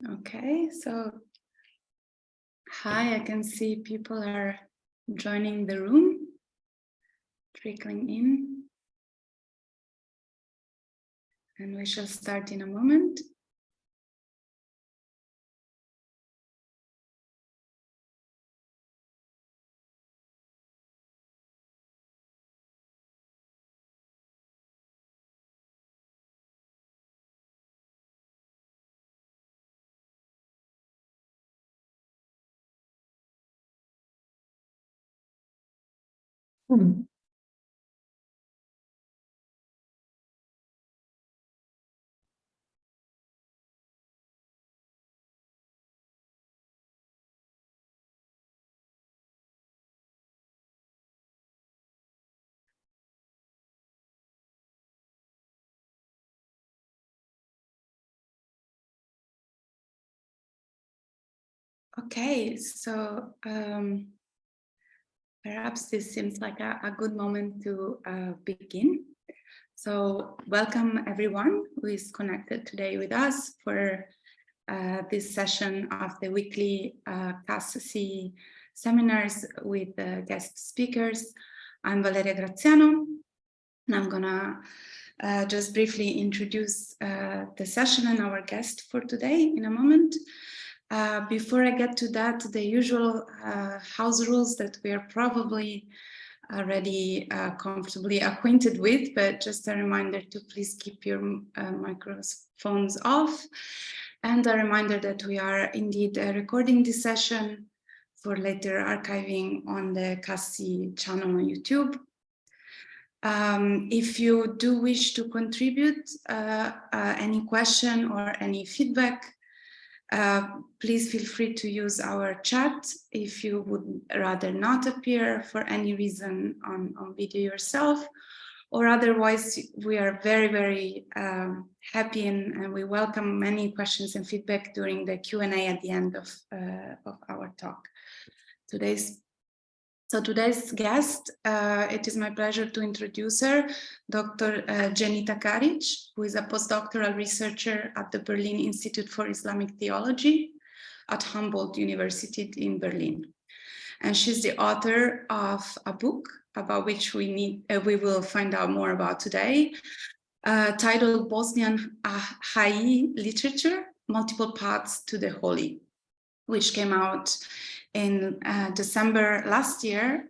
Okay, so hi, I can see people are joining the room, trickling in, and we shall start in a moment. Okay, so perhaps this seems like a good moment to begin. So welcome everyone who is connected today with us for this session of the weekly 𝗃𝗍𝗄𝗃 seminars with guest speakers. I'm Valeria Graziano, and I'm gonna just briefly introduce the session and our guest for today in a moment. Before I get to that, the usual house rules that we are probably already comfortably acquainted with, but just a reminder to please keep your microphones off. And a reminder that we are indeed recording this session for later archiving on the 𝗃𝗍𝗄𝗃 channel on YouTube. If you do wish to contribute any question or any feedback, please feel free to use our chat if you would rather not appear for any reason on video yourself, or otherwise we are very happy and we welcome many questions and feedback during the Q&A at the end of our talk. Today's guest, it is my pleasure to introduce her, Dr. Dženita Karić, who is a postdoctoral researcher at the Berlin Institute for Islamic Theology at Humboldt University in Berlin. And she's the author of a book about which we will find out more about today, titled Bosnian Hajj Literature, Multiple Paths to the Holy, which came out in December last year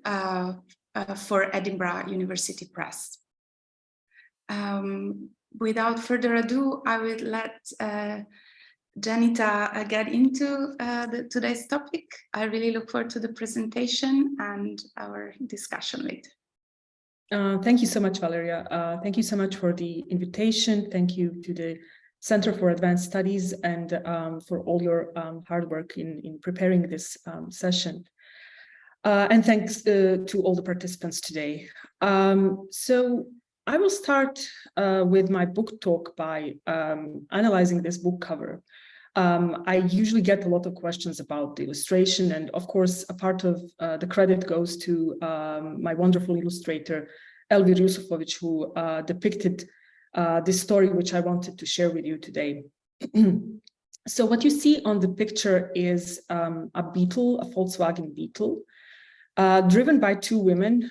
for Edinburgh University Press. Without further ado, I will let Dženita get into today's topic. I really look forward to the presentation and our discussion later. Thank you so much, Valeria. Thank you so much for the invitation. Thank you to the Center for Advanced Studies and for all your hard work in preparing this session. And thanks to all the participants today. So I will start with my book talk by analyzing this book cover. I usually get a lot of questions about the illustration, and of course, a part of the credit goes to my wonderful illustrator, 𝗵𝗀𝘀𝗶𝗰 who depicted this story, which I wanted to share with you today. So what you see on the picture is a Beetle, a Volkswagen Beetle, driven by two women.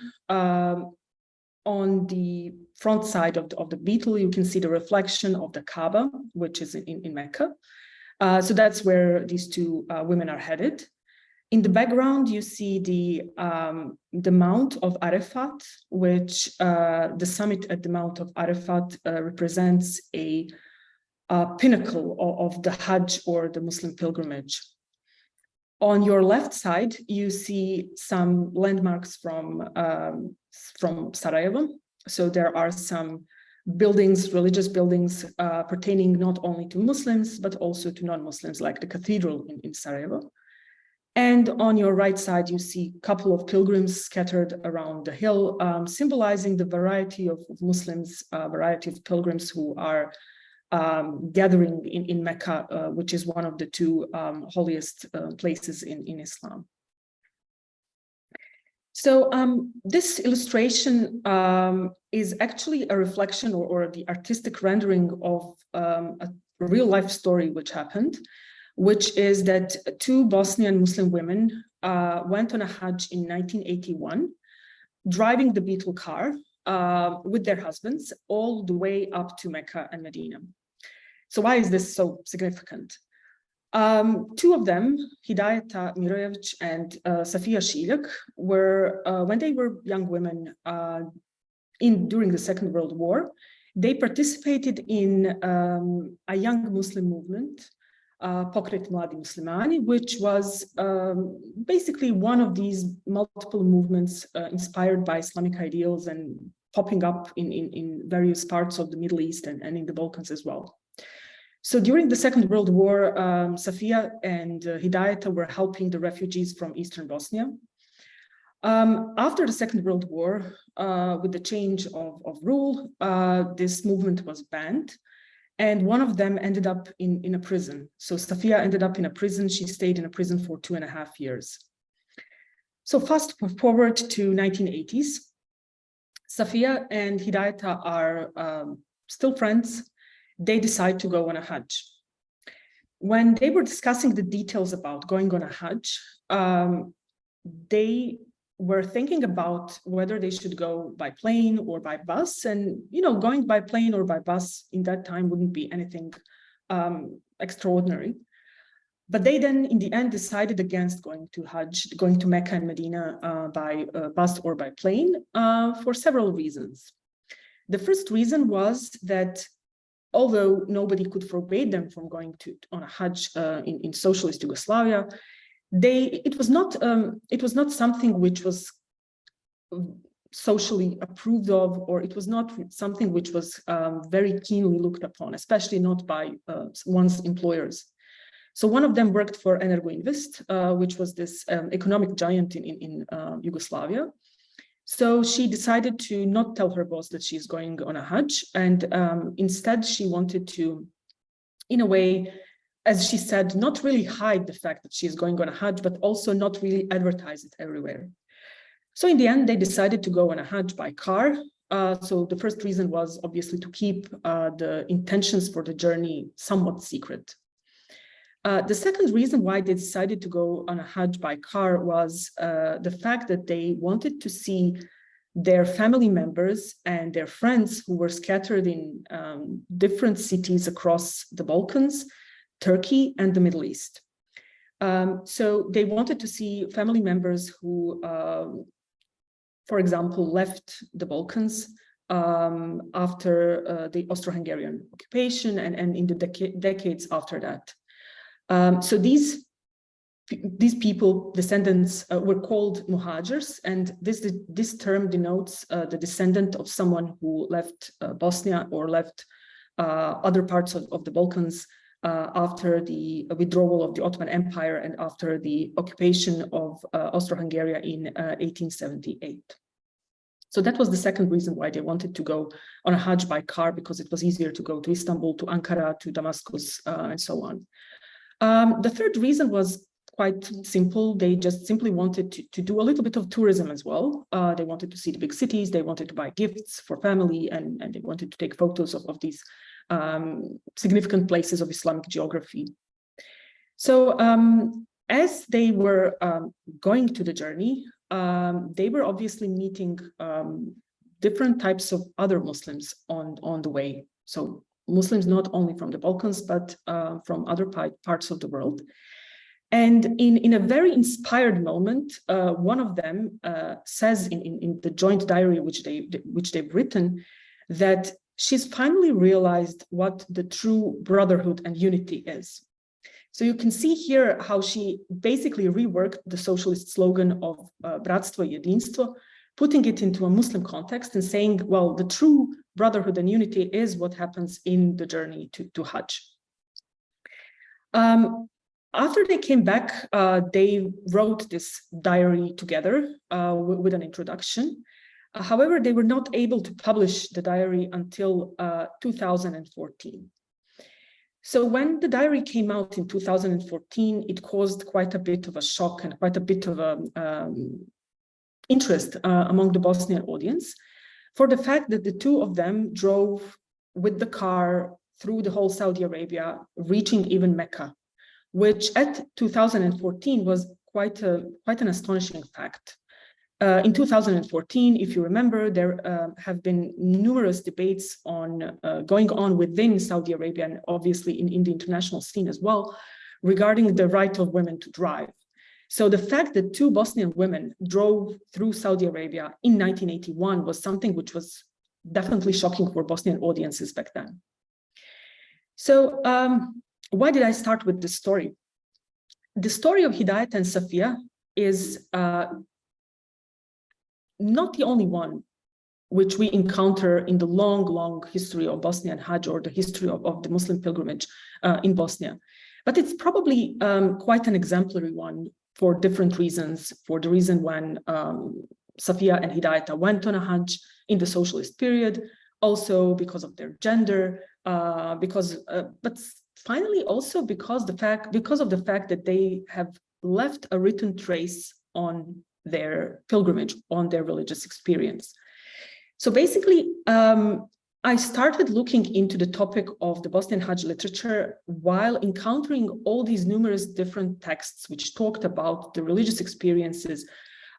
On the front side of the Beetle, you can see the reflection of the Kaaba, which is in Mecca. So that's where these two women are headed. In the background, you see the Mount of Arafat, which the summit at the Mount of Arafat represents a pinnacle of the Hajj, or the Muslim pilgrimage. On your left side, you see some landmarks from Sarajevo. So there are some buildings, religious buildings, pertaining not only to Muslims, but also to non-Muslims, like the cathedral in Sarajevo. And on your right side, you see a couple of pilgrims scattered around the hill, symbolizing the variety of Muslims, variety of pilgrims who are gathering in Mecca, which is one of the two holiest places in Islam. So this illustration is actually a reflection or the artistic rendering of a real life story which happened. which is that two Bosnian Muslim women went on a Hajj in 1981, driving the Beetle car with their husbands all the way up to Mecca and Medina. So why is this so significant? Two of them, 𝗵𝗍𝗁 and 𝗵𝗁𝗁𝗂, were, when they were young women during the Second World War, they participated in a young Muslim movement, 𝗃𝗍𝗿𝗁𝗁𝗂𝗵, which was basically one of these multiple movements inspired by Islamic ideals and popping up in various parts of the Middle East and in the Balkans as well. So during the Second World War, Safiya and 𝗵𝗍𝗁 were helping the refugees from Eastern Bosnia. After the Second World War, with the change of rule, this movement was banned, and one of them ended up in a prison. So Safiya ended up in a prison. She stayed in a prison for 2.5 years. So fast forward to 1980s, Safiya and 𝗵𝗍𝗁 are still friends. They decide to go on a Hajj. When they were discussing the details about going on a Hajj, they were thinking about whether they should go by plane or by bus. And, you know, going by plane or by bus in that time wouldn't be anything extraordinary. But they then, in the end, decided against going to Mecca and Medina by bus or by plane for several reasons. The first reason was that although nobody could forbid them from going on a Hajj in socialist Yugoslavia, it was not something which was socially approved of, or it was not something which was very keenly looked upon, especially not by one's employers. So one of them worked for 𝗿𝗏𝗏𝗏, which was this economic giant in Yugoslavia. So she decided to not tell her boss that she's going on a Hajj, and instead she wanted to, in a way, as she said, not really hide the fact that she's going on a Hajj, but also not really advertise it everywhere. So in the end, they decided to go on a Hajj by car. So the first reason was obviously to keep the intentions for the journey somewhat secret. The second reason why they decided to go on a Hajj by car was the fact that they wanted to see their family members and their friends who were scattered in different cities across the Balkans, Turkey, and the Middle East. So they wanted to see family members who, for example, left the Balkans after the Austro-Hungarian occupation and in the decades after that. So these people, descendants, were called muhajirs, and this term denotes the descendant of someone who left Bosnia or left other parts of the Balkans after the withdrawal of the Ottoman Empire and after the occupation of Austro-Hungary in 1878. So that was the second reason why they wanted to go on a Hajj by car, because it was easier to go to Istanbul, to Ankara, to Damascus, and so on. The third reason was quite simple. They just simply wanted to do a little bit of tourism as well. They wanted to see the big cities, they wanted to buy gifts for family, and they wanted to take photos of these significant places of Islamic geography. So as they were going to the journey, they were obviously meeting different types of other Muslims on the way. So Muslims not only from the Balkans, but from other parts of the world. And in a very inspired moment, one of them says in the joint diary which they've written, that she's finally realized what the true brotherhood and unity is. So you can see here how she basically reworked the socialist slogan of bratstvo i jedinstvo, putting it into a Muslim context and saying, well, the true brotherhood and unity is what happens in the journey to Hajj. After they came back, they wrote this diary together with an introduction. However, they were not able to publish the diary until 2014. So when the diary came out in 2014, it caused quite a bit of a shock and quite a bit of interest among the Bosnian audience, for the fact that the two of them drove with the car through the whole Saudi Arabia, reaching even Mecca, which at 2014 was quite an astonishing fact. In 2014, if you remember, there have been numerous debates going on within Saudi Arabia and obviously in the international scene as well, regarding the right of women to drive. So the fact that 2 Bosnian women drove through Saudi Arabia in 1981 was something which was definitely shocking for Bosnian audiences back then. So why did I start with this story? The story of Hidayat and Safiya is not the only one which we encounter in the long history of Bosnian Hajj, or the history of the Muslim pilgrimage in Bosnia. But it's probably quite an exemplary one for different reasons. For the reason when Safiya and Hidayat went on a Hajj in the socialist period, also because of their gender, but finally also because of the fact that they have left a written trace on their pilgrimage, on their religious experience. So basically, I started looking into the topic of the Bosnian Hajj literature while encountering all these numerous different texts which talked about the religious experiences,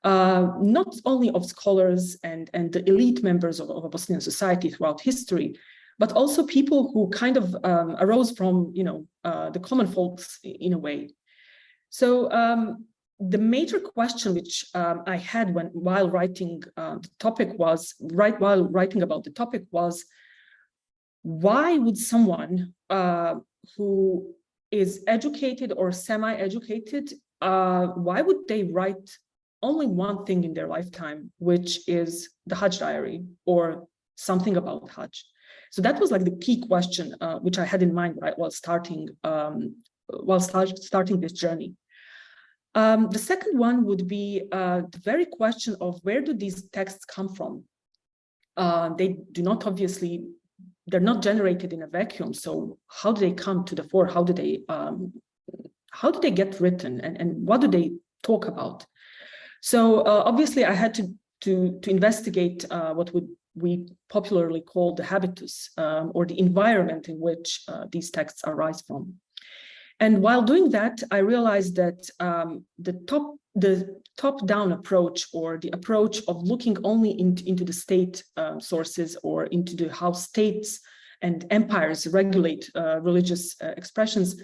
not only of scholars and the elite members of a Bosnian society throughout history, but also people who kind of arose from, the common folks in a way. So the major question which I had while writing about the topic was, why would someone who is educated or semi-educated, why would they write only one thing in their lifetime, which is the Hajj diary or something about Hajj? So that was like the key question which I had in mind while starting this journey. The second one would be the very question of, where do these texts come from? They do not obviously, they're not generated in a vacuum. So how do they come to the fore? How do they get written, and what do they talk about? So obviously I had to investigate what we popularly call the habitus, or the environment in which these texts arise from. And while doing that, I realized that the top-down approach, or the approach of looking only into the state sources, or into how states and empires regulate religious expressions,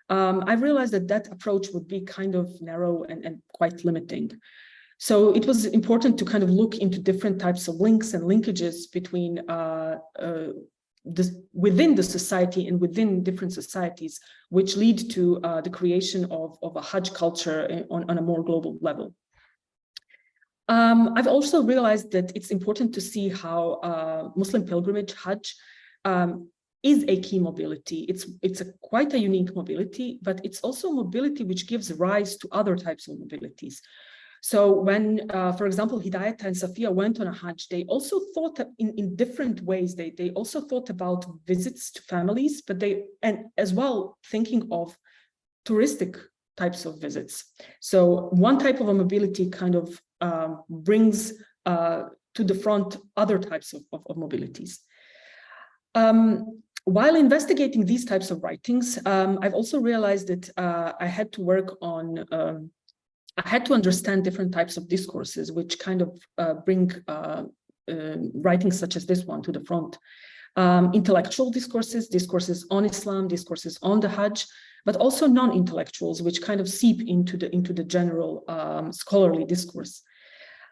I realized that approach would be kind of narrow and quite limiting. So it was important to kind of look into different types of links and linkages between within the society and within different societies, which lead to the creation of a Hajj culture on a more global level. I've also realized that it's important to see how Muslim pilgrimage, Hajj, is a key mobility. It's quite a unique mobility, but it's also mobility which gives rise to other types of mobilities. So when, for example, Hidayat and Safiya went on a Hajj, they also thought in different ways. They also thought about visits to families, and as well thinking of touristic types of visits. So one type of a mobility kind of brings to the front other types of mobilities. While investigating these types of writings, I've also realized that I had to work on I had to understand different types of discourses, which kind of bring writings such as this one to the front. Intellectual discourses on Islam, discourses on the Hajj, but also non-intellectuals, which kind of seep into the general scholarly discourse.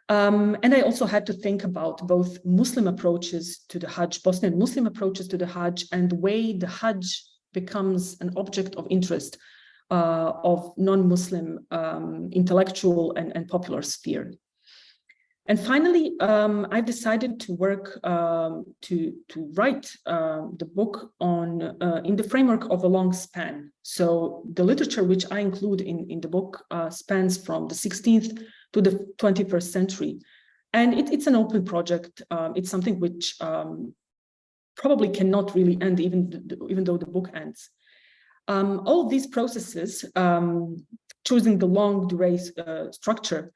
And I also had to think about both Muslim approaches to the Hajj, Bosnian Muslim approaches to the Hajj, and the way the Hajj becomes an object of interest of non-Muslim intellectual and popular sphere. And finally, I decided to work to write the book on in the framework of a long span. So the literature which I include in the book spans from the 16th to the 21st century. And it's an open project. It's something which probably cannot really end, even though the book ends. All of these processes, choosing the long duration structure,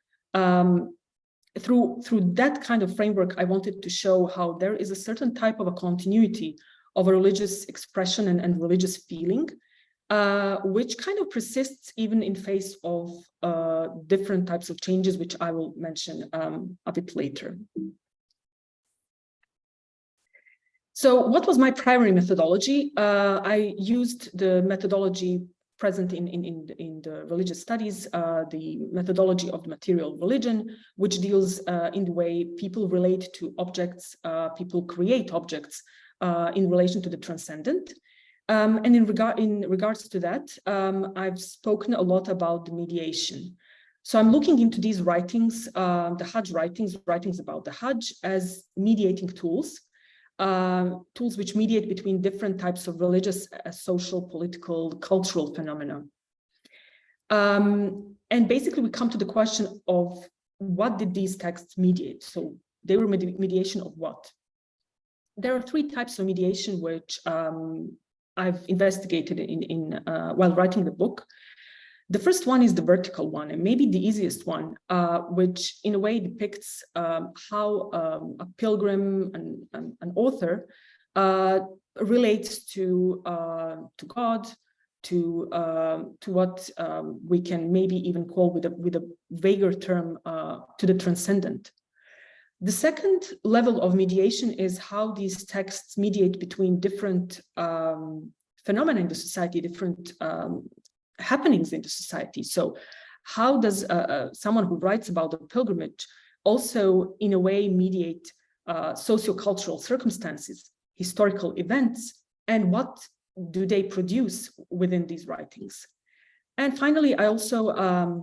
through that kind of framework, I wanted to show how there is a certain type of a continuity of a religious expression and religious feeling, which kind of persists even in face of different types of changes, which I will mention a bit later. So what was my primary methodology? I used the methodology present in the religious studies, the methodology of the material religion, which deals in the way people relate to objects, people create objects in relation to the transcendent. And in regards to that, I've spoken a lot about the mediation. So I'm looking into these writings, the Hajj writings about the Hajj as mediating tools, tools which mediate between different types of religious, social, political, cultural phenomena. And basically we come to the question of what did these texts mediate? So they were mediation of what? There are three types of mediation which I've investigated while writing the book. The first one is the vertical one, and maybe the easiest one, which in a way depicts how a pilgrim, an author, relates to God, to what we can maybe even call with a vaguer term to the transcendent. The second level of mediation is how these texts mediate between different phenomena in the society, different happenings in the society. So how does someone who writes about a pilgrimage also in a way mediate socio-cultural circumstances, historical events, and what do they produce within these writings? And finally, I also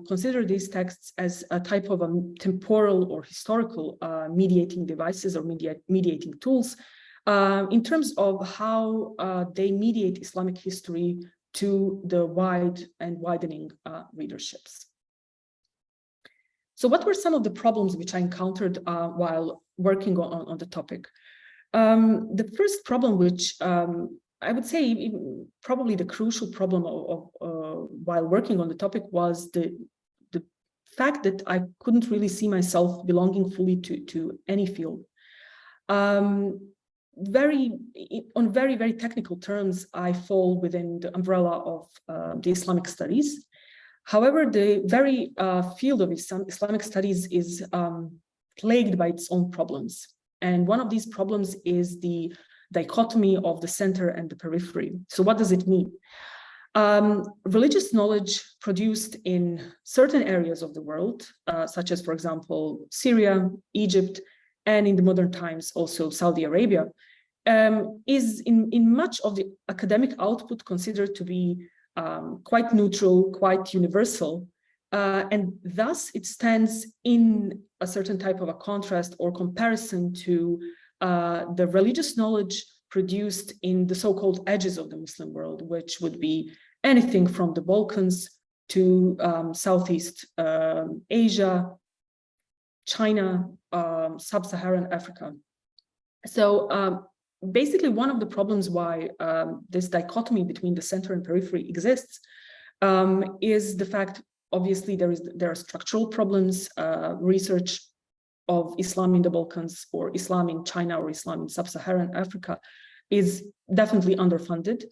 consider these texts as a type of temporal or historical mediating devices or mediating tools in terms of how they mediate Islamic history to the wide and widening readerships. So what were some of the problems which I encountered while working on the topic? The first problem, which I would say probably the crucial problem of while working on the topic, was the fact that I couldn't really see myself belonging fully to any field. On very technical terms, I fall within the umbrella of the Islamic studies. However, the very field of Islamic studies is plagued by its own problems. And one of these problems is the dichotomy of the center and the periphery. So what does it mean? Religious knowledge produced in certain areas of the world, such as, for example, Syria, Egypt, and in the modern times also Saudi Arabia, is in much of the academic output considered to be quite neutral, quite universal, and thus it stands in a certain type of a contrast or comparison to the religious knowledge produced in the so-called edges of the Muslim world, which would be anything from the Balkans to Southeast Asia, China, Sub-Saharan Africa. So basically one of the problems why this dichotomy between the center and periphery exists is the fact, obviously, there are structural problems. Research of Islam in the Balkans or Islam in China or Islam in Sub-Saharan Africa is definitely underfunded.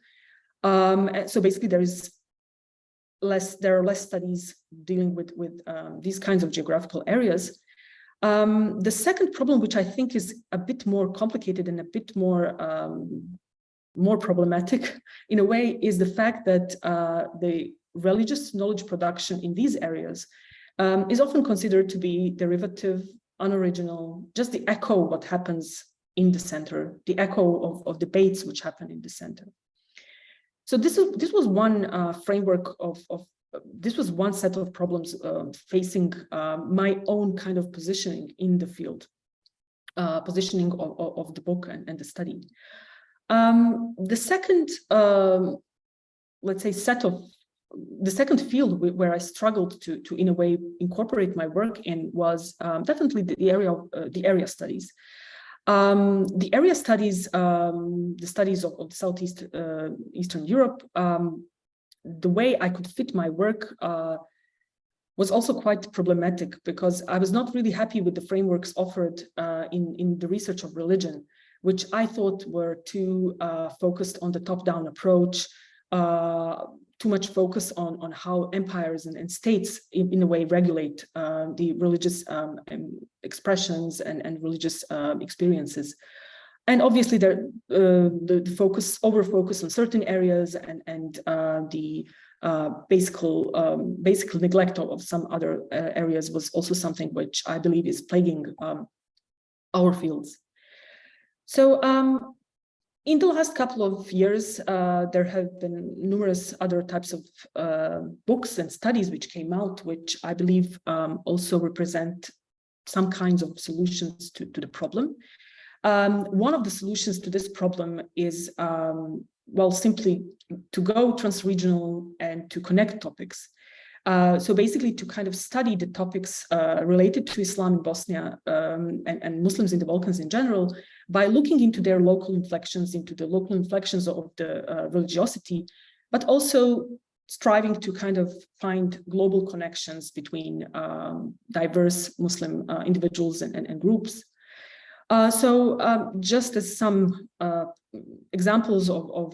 So basically there are less studies dealing with these kinds of geographical areas. The second problem, which I think is a bit more complicated and a bit more problematic in a way, is the fact that the religious knowledge production in these areas is often considered to be derivative, unoriginal, just the echo of what happens in the center, the echo of debates which happen in the center. So this was one framework this was one set of problems facing my own kind of positioning in the field, positioning of the book and the study. The second, let's say, the second field where I struggled to in a way incorporate my work in was definitely the area studies. The area studies, the studies of Southeast Eastern Europe, the way I could fit my work was also quite problematic, because I was not really happy with the frameworks offered in the research of religion, which I thought were too focused on the top-down approach, too much focus on how empires and states in a way regulate the religious expressions and religious experiences. And obviously the over-focus on certain areas and the basic neglect of some other areas was also something which I believe is plaguing our fields. So in the last couple of years, there have been numerous other types of books and studies which came out, which I believe also represent some kinds of solutions to the problem. One of the solutions to this problem is, well, simply to go transregional and to connect topics. So basically to kind of study the topics related to Islam in Bosnia and Muslims in the Balkans in general by looking into their local inflections, into the local inflections of the religiosity, but also striving to kind of find global connections between diverse Muslim individuals and groups. Just as some examples of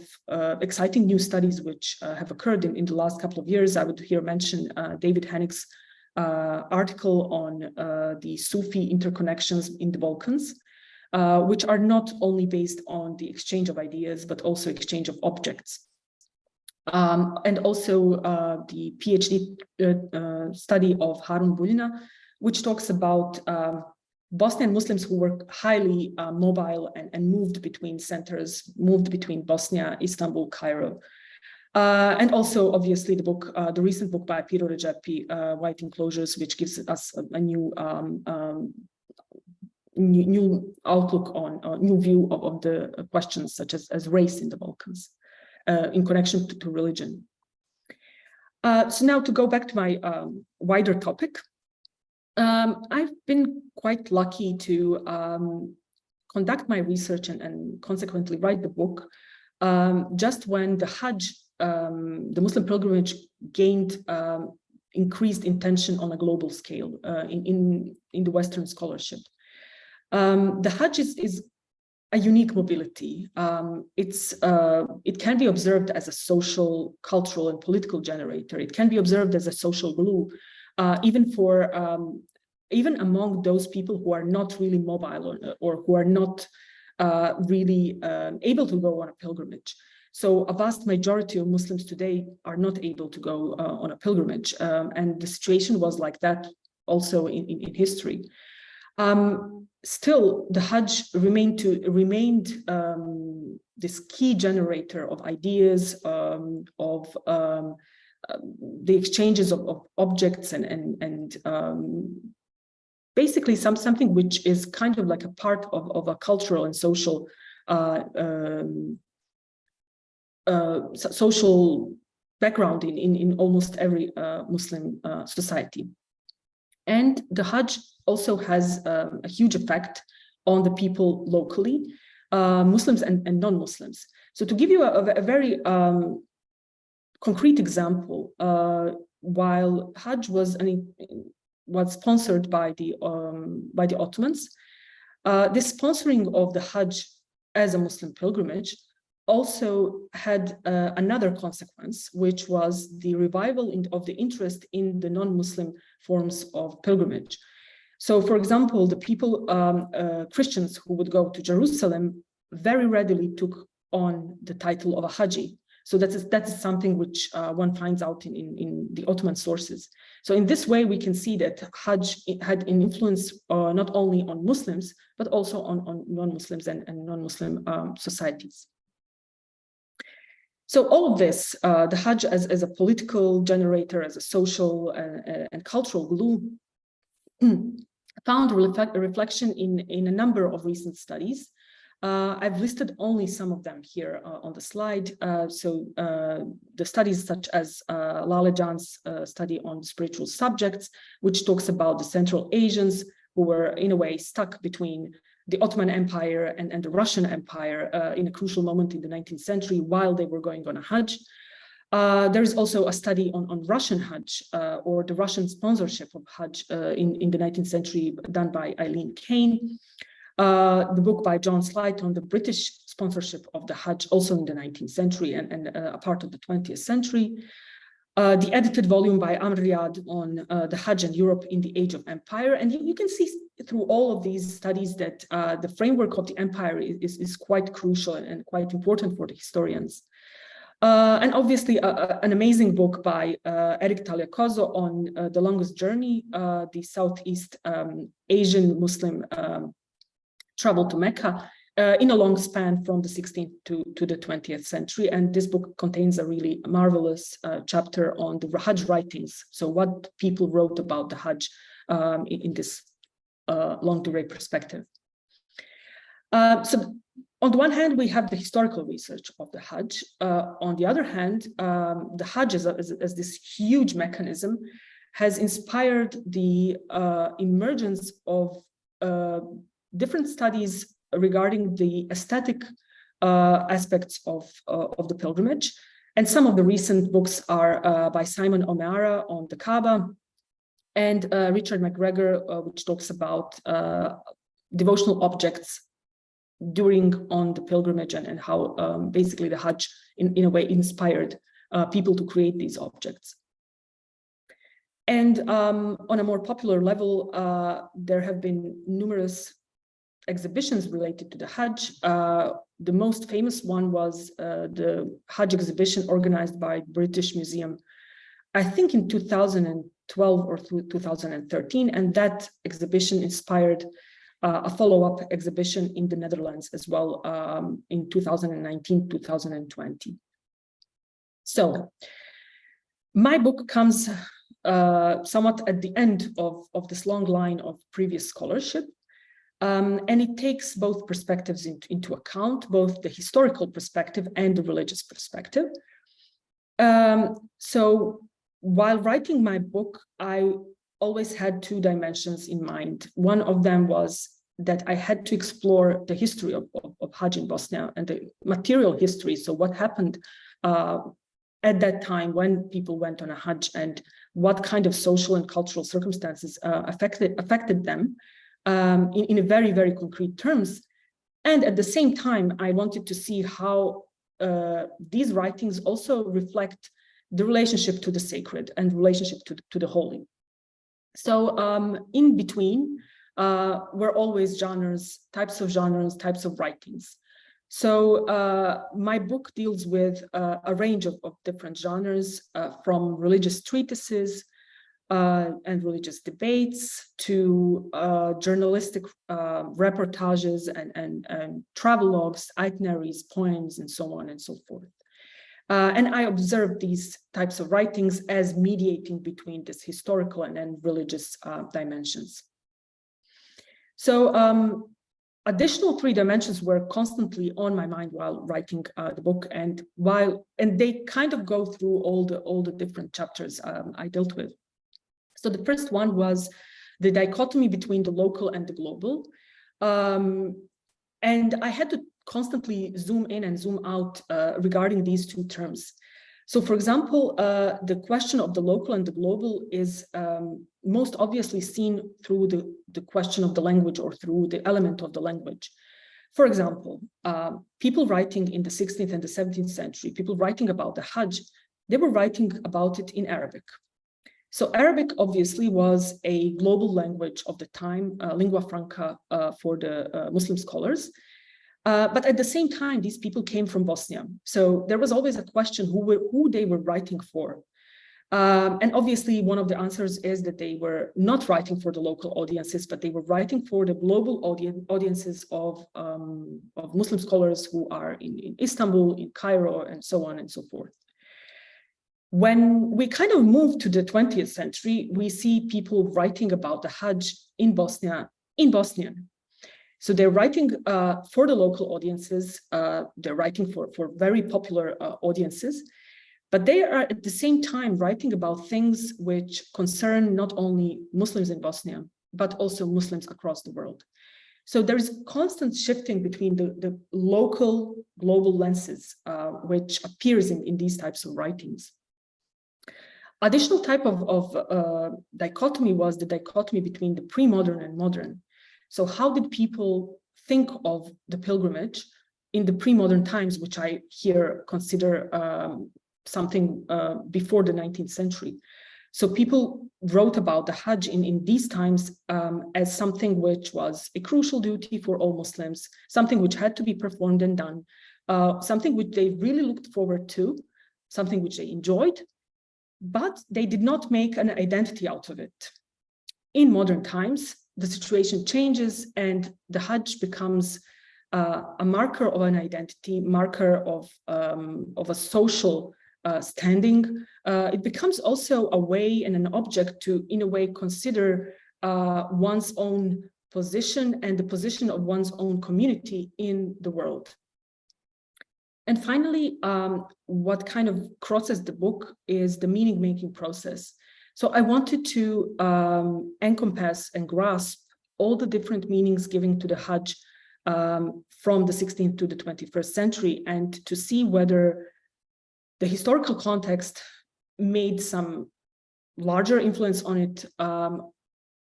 exciting new studies which have occurred in the last couple of years, I would here mention David Hennick's article on the Sufi interconnections in the Balkans, which are not only based on the exchange of ideas, but also exchange of objects. And also the PhD study of Harun Buljina, which talks about Bosnian Muslims who were highly mobile and moved between centers, moved between Bosnia, Istanbul, Cairo. And also, obviously, the recent book by 𝗵𝗂𝗶𝗵𝗁, White Enclosures, which gives us a new outlook on a new view of the questions such as race in the Balkans in connection to religion. So now to go back to my wider topic. I've been quite lucky to conduct my research and consequently write the book just when the Hajj, the Muslim pilgrimage, gained increased intention on a global scale in the Western scholarship. The Hajj is a unique mobility. It can be observed as a social, cultural, and political generator. It can be observed as a social glue, even among those people who are not really mobile or who are not really able to go on a pilgrimage. So a vast majority of Muslims today are not able to go on a pilgrimage, and the situation was like that also in history. Still, the Hajj remained this key generator of ideas, of the exchanges of objects and basically something which is kind of like a part of a cultural and social social background in almost every Muslim society. And the Hajj also has a huge effect on the people locally, Muslims and non-Muslims. So to give you a very concrete example, while Hajj was sponsored by the Ottomans, this sponsoring of the Hajj as a Muslim pilgrimage also had another consequence, which was the revival of the interest in the non-Muslim forms of pilgrimage. So, for example, the people, Christians who would go to Jerusalem very readily took on the title of a Haji. So that is something which one finds out in the Ottoman sources. So in this way, we can see that Hajj had an influence not only on Muslims, but also on non-Muslims and non-Muslim societies. So all of this, the Hajj as a political generator, as a social and cultural glue, found a reflection in a number of recent studies. I've listed only some of them here on the slide. The studies such as Lale Can's study on spiritual subjects, which talks about the Central Asians who were in a way stuck between the Ottoman Empire and the Russian Empire in a crucial moment in the 19th century while they were going on a Hajj. There is also a study on Russian Hajj or the Russian sponsorship of Hajj in the 19th century done by Eileen Kane. The book by John Slight on the British sponsorship of the Hajj, also in the 19th century and a part of the 20th century. The edited volume by 𝗵𝗄𝗏 on the Hajj and Europe in the Age of Empire. And you can see through all of these studies that the framework of the empire is quite crucial and quite important for the historians. And obviously an amazing book by 𝗃𝗿𝗏𝗀𝗍𝗂 on the longest journey, the Southeast Asian Muslim travel to Mecca in a long span from the 16th to the 20th century. And this book contains a really marvelous chapter on the Hajj writings. So what people wrote about the Hajj in this long durée perspective. So on the one hand, we have the historical research of the Hajj. On the other hand, the Hajj as this huge mechanism has inspired the emergence of different studies regarding the aesthetic aspects of the pilgrimage. And some of the recent books are by Simon O'Meara on the Kaaba and Richard McGregor, which talks about devotional objects on the pilgrimage and how basically the Hajj in a way inspired people to create these objects. And on a more popular level, there have been numerous exhibitions related to the Hajj. The most famous one was the Hajj exhibition organized by British Museum, I think in 2012 or 2013, and that exhibition inspired a follow-up exhibition in the Netherlands as well in 2019, 2020. So my book comes somewhat at the end of this long line of previous scholarship. And it takes both perspectives into account, both the historical perspective and the religious perspective. So while writing my book, I always had two dimensions in mind. One of them was that I had to explore the history of Hajj in Bosnia and the material history. So what happened at that time when people went on a Hajj and what kind of social and cultural circumstances affected them. In a very, very concrete terms. And at the same time, I wanted to see how these writings also reflect the relationship to the sacred and relationship to the holy. So in between were always types of writings. So my book deals with a range of different genres from religious treatises and religious debates to journalistic reportages and travelogues, itineraries, poems, and so on and so forth. And I observed these types of writings as mediating between this historical and religious dimensions. So additional three dimensions were constantly on my mind while writing the book, and they kind of go through all the different chapters I dealt with. So the first one was the dichotomy between the local and the global. And I had to constantly zoom in and zoom out regarding these two terms. So for example, the question of the local and the global is most obviously seen through the question of the language or through the element of the language. For example, people writing in the 16th and the 17th century, people writing about the Hajj, they were writing about it in Arabic. So Arabic obviously was a global language of the time, lingua franca for the Muslim scholars. But at the same time, these people came from Bosnia. So there was always a question who they were writing for. And obviously one of the answers is that they were not writing for the local audiences, but they were writing for the global audiences of Muslim scholars who are in Istanbul, in Cairo, and so on and so forth. When we kind of move to the 20th century, we see people writing about the Hajj in Bosnia in Bosnian. So they're writing for the local audiences, they're writing for very popular audiences, but they are at the same time writing about things which concern not only Muslims in Bosnia, but also Muslims across the world. So there is constant shifting between the local global lenses, which appears in these types of writings. Additional type of dichotomy was the dichotomy between the pre-modern and modern. So how did people think of the pilgrimage in the pre-modern times, which I here consider something before the 19th century. So people wrote about the Hajj in these times as something which was a crucial duty for all Muslims, something which had to be performed and done, something which they really looked forward to, something which they enjoyed, but they did not make an identity out of it. In modern times, the situation changes and the Hajj becomes a marker of an identity, marker of a social standing. It becomes also a way and an object to, in a way, consider one's own position and the position of one's own community in the world. And finally, what kind of crosses the book is the meaning-making process. So I wanted to encompass and grasp all the different meanings given to the Hajj from the 16th to the 21st century, and to see whether the historical context made some larger influence on it,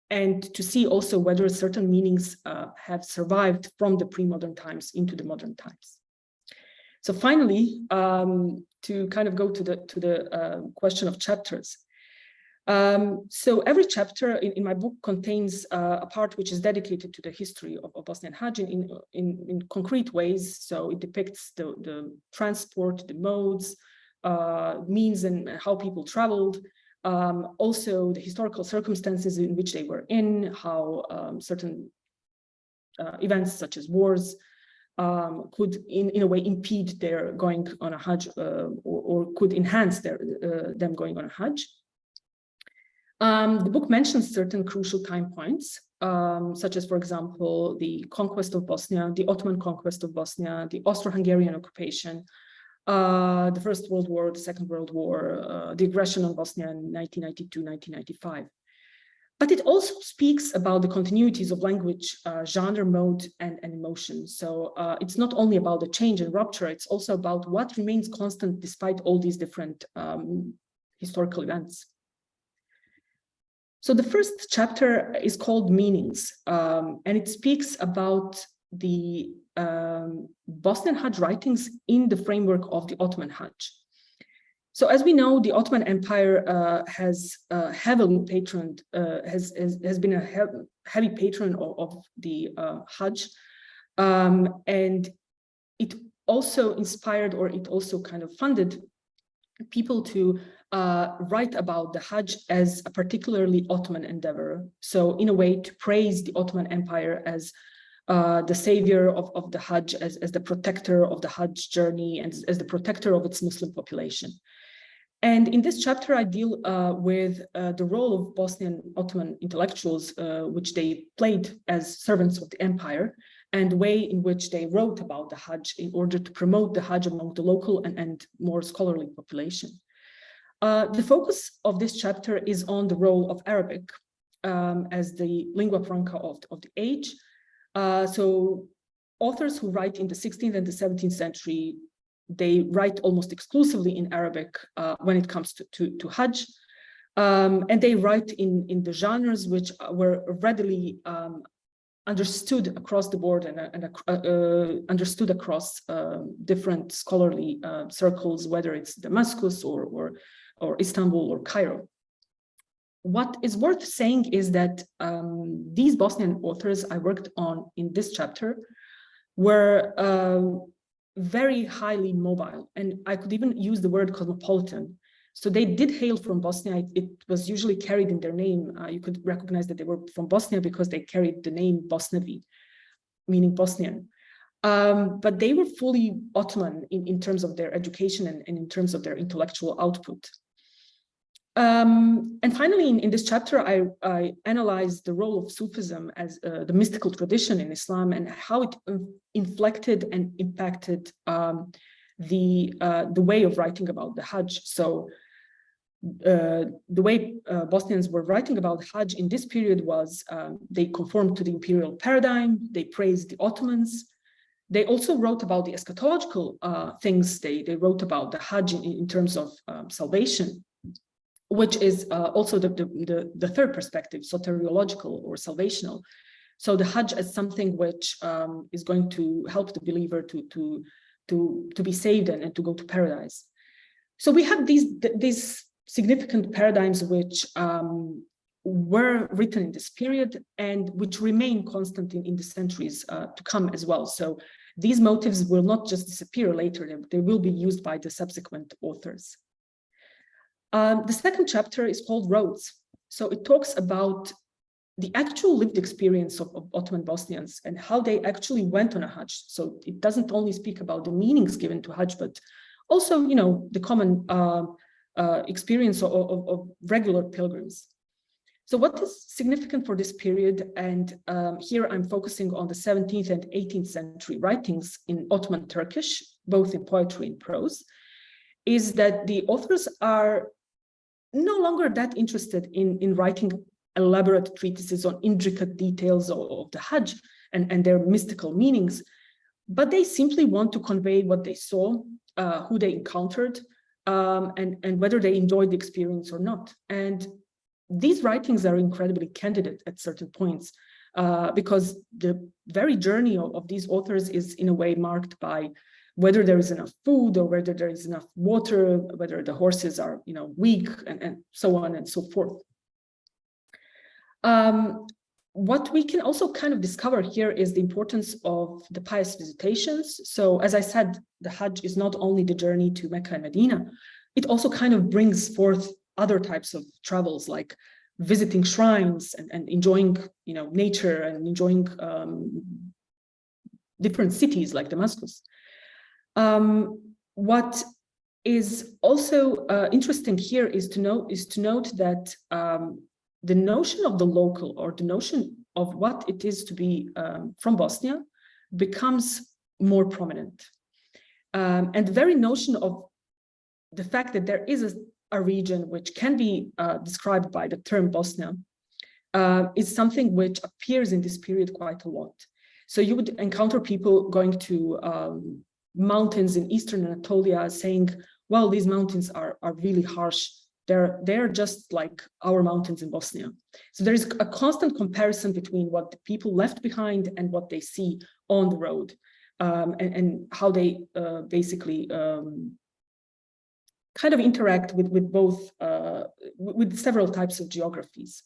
and to see also whether certain meanings have survived from the pre-modern times into the modern times. So finally, to kind of go to the question of chapters. So every chapter in my book contains a part which is dedicated to the history of Bosnian Hajj in concrete ways. So it depicts the transport, the modes, means and how people traveled, also the historical circumstances in which they were in, how certain events such as wars could in a way impede their going on a Hajj, or could enhance them going on a Hajj. The book mentions certain crucial time points, such as, for example, the conquest of Bosnia, the Ottoman conquest of Bosnia, the Austro-Hungarian occupation, the First World War, the Second World War, the aggression on Bosnia in 1992-1995. But it also speaks about the continuities of language, genre, mode, and emotion. So it's not only about the change and rupture, it's also about what remains constant despite all these different historical events. So the first chapter is called Meanings, and it speaks about the Bosnian Hajj writings in the framework of the Ottoman Hajj. So as we know, the Ottoman Empire has heavily patroned, has been a heavy patron of the Hajj, and it also inspired, or it also kind of funded people to write about the Hajj as a particularly Ottoman endeavor. So in a way to praise the Ottoman Empire as the savior of the Hajj, as the protector of the Hajj journey, and as the protector of its Muslim population. And in this chapter, I deal with the role of Bosnian Ottoman intellectuals, which they played as servants of the empire, and the way in which they wrote about the Hajj in order to promote the Hajj among the local and more scholarly population. The focus of this chapter is on the role of Arabic as the lingua franca of the age. So authors who write in the 16th and the 17th century, they write almost exclusively in Arabic when it comes to Hajj. And they write in the genres which were readily understood across the board and understood across different scholarly circles, whether it's Damascus or Istanbul or Cairo. What is worth saying is that these Bosnian authors I worked on in this chapter were very highly mobile, and I could even use the word cosmopolitan. So they did hail from Bosnia. It was usually carried in their name. You could recognize that they were from Bosnia because they carried the name Bosnavi, meaning Bosnian. But they were fully Ottoman in terms of their education and in terms of their intellectual output. And finally, in this chapter, I analyzed the role of Sufism as the mystical tradition in Islam and how it inflected and impacted the way of writing about the Hajj. So the way Bosnians were writing about Hajj in this period was they conformed to the imperial paradigm, they praised the Ottomans. They also wrote about the eschatological things. They wrote about the Hajj in terms of salvation, which is also the third perspective, soteriological or salvational, So the Hajj as something which is going to help the believer to be saved and to go to paradise. So we have these significant paradigms which were written in this period and which remain constant in the centuries to come as well. So these motives will not just disappear later, they will be used by the subsequent authors. The second chapter is called Roads. So it talks about the actual lived experience of Ottoman Bosnians and how they actually went on a Hajj. So it doesn't only speak about the meanings given to Hajj, but also, you know, the common experience of regular pilgrims. So what is significant for this period, and here I'm focusing on the 17th and 18th century writings in Ottoman Turkish, both in poetry and prose, is that the authors are no longer that interested in writing elaborate treatises on intricate details of the Hajj and their mystical meanings, but they simply want to convey what they saw, who they encountered, and whether they enjoyed the experience or not. And these writings are incredibly candid at certain points, because the very journey of these authors is in a way marked by whether there is enough food or whether there is enough water, whether the horses are, you know, weak, and so on and so forth. What we can also kind of discover here is the importance of the pious visitations. So as I said, the Hajj is not only the journey to Mecca and Medina, it also kind of brings forth other types of travels, like visiting shrines and enjoying, you know, nature and enjoying different cities like Damascus. What is also interesting here is to note that the notion of the local, or the notion of what it is to be from Bosnia, becomes more prominent. And the very notion of the fact that there is a region which can be described by the term Bosnia is something which appears in this period quite a lot. So you would encounter people going to mountains in eastern Anatolia saying, well, these mountains are really harsh. They're just like our mountains in Bosnia. So there is a constant comparison between what the people left behind and what they see on the road, and how they basically kind of interact with both, with several types of geographies.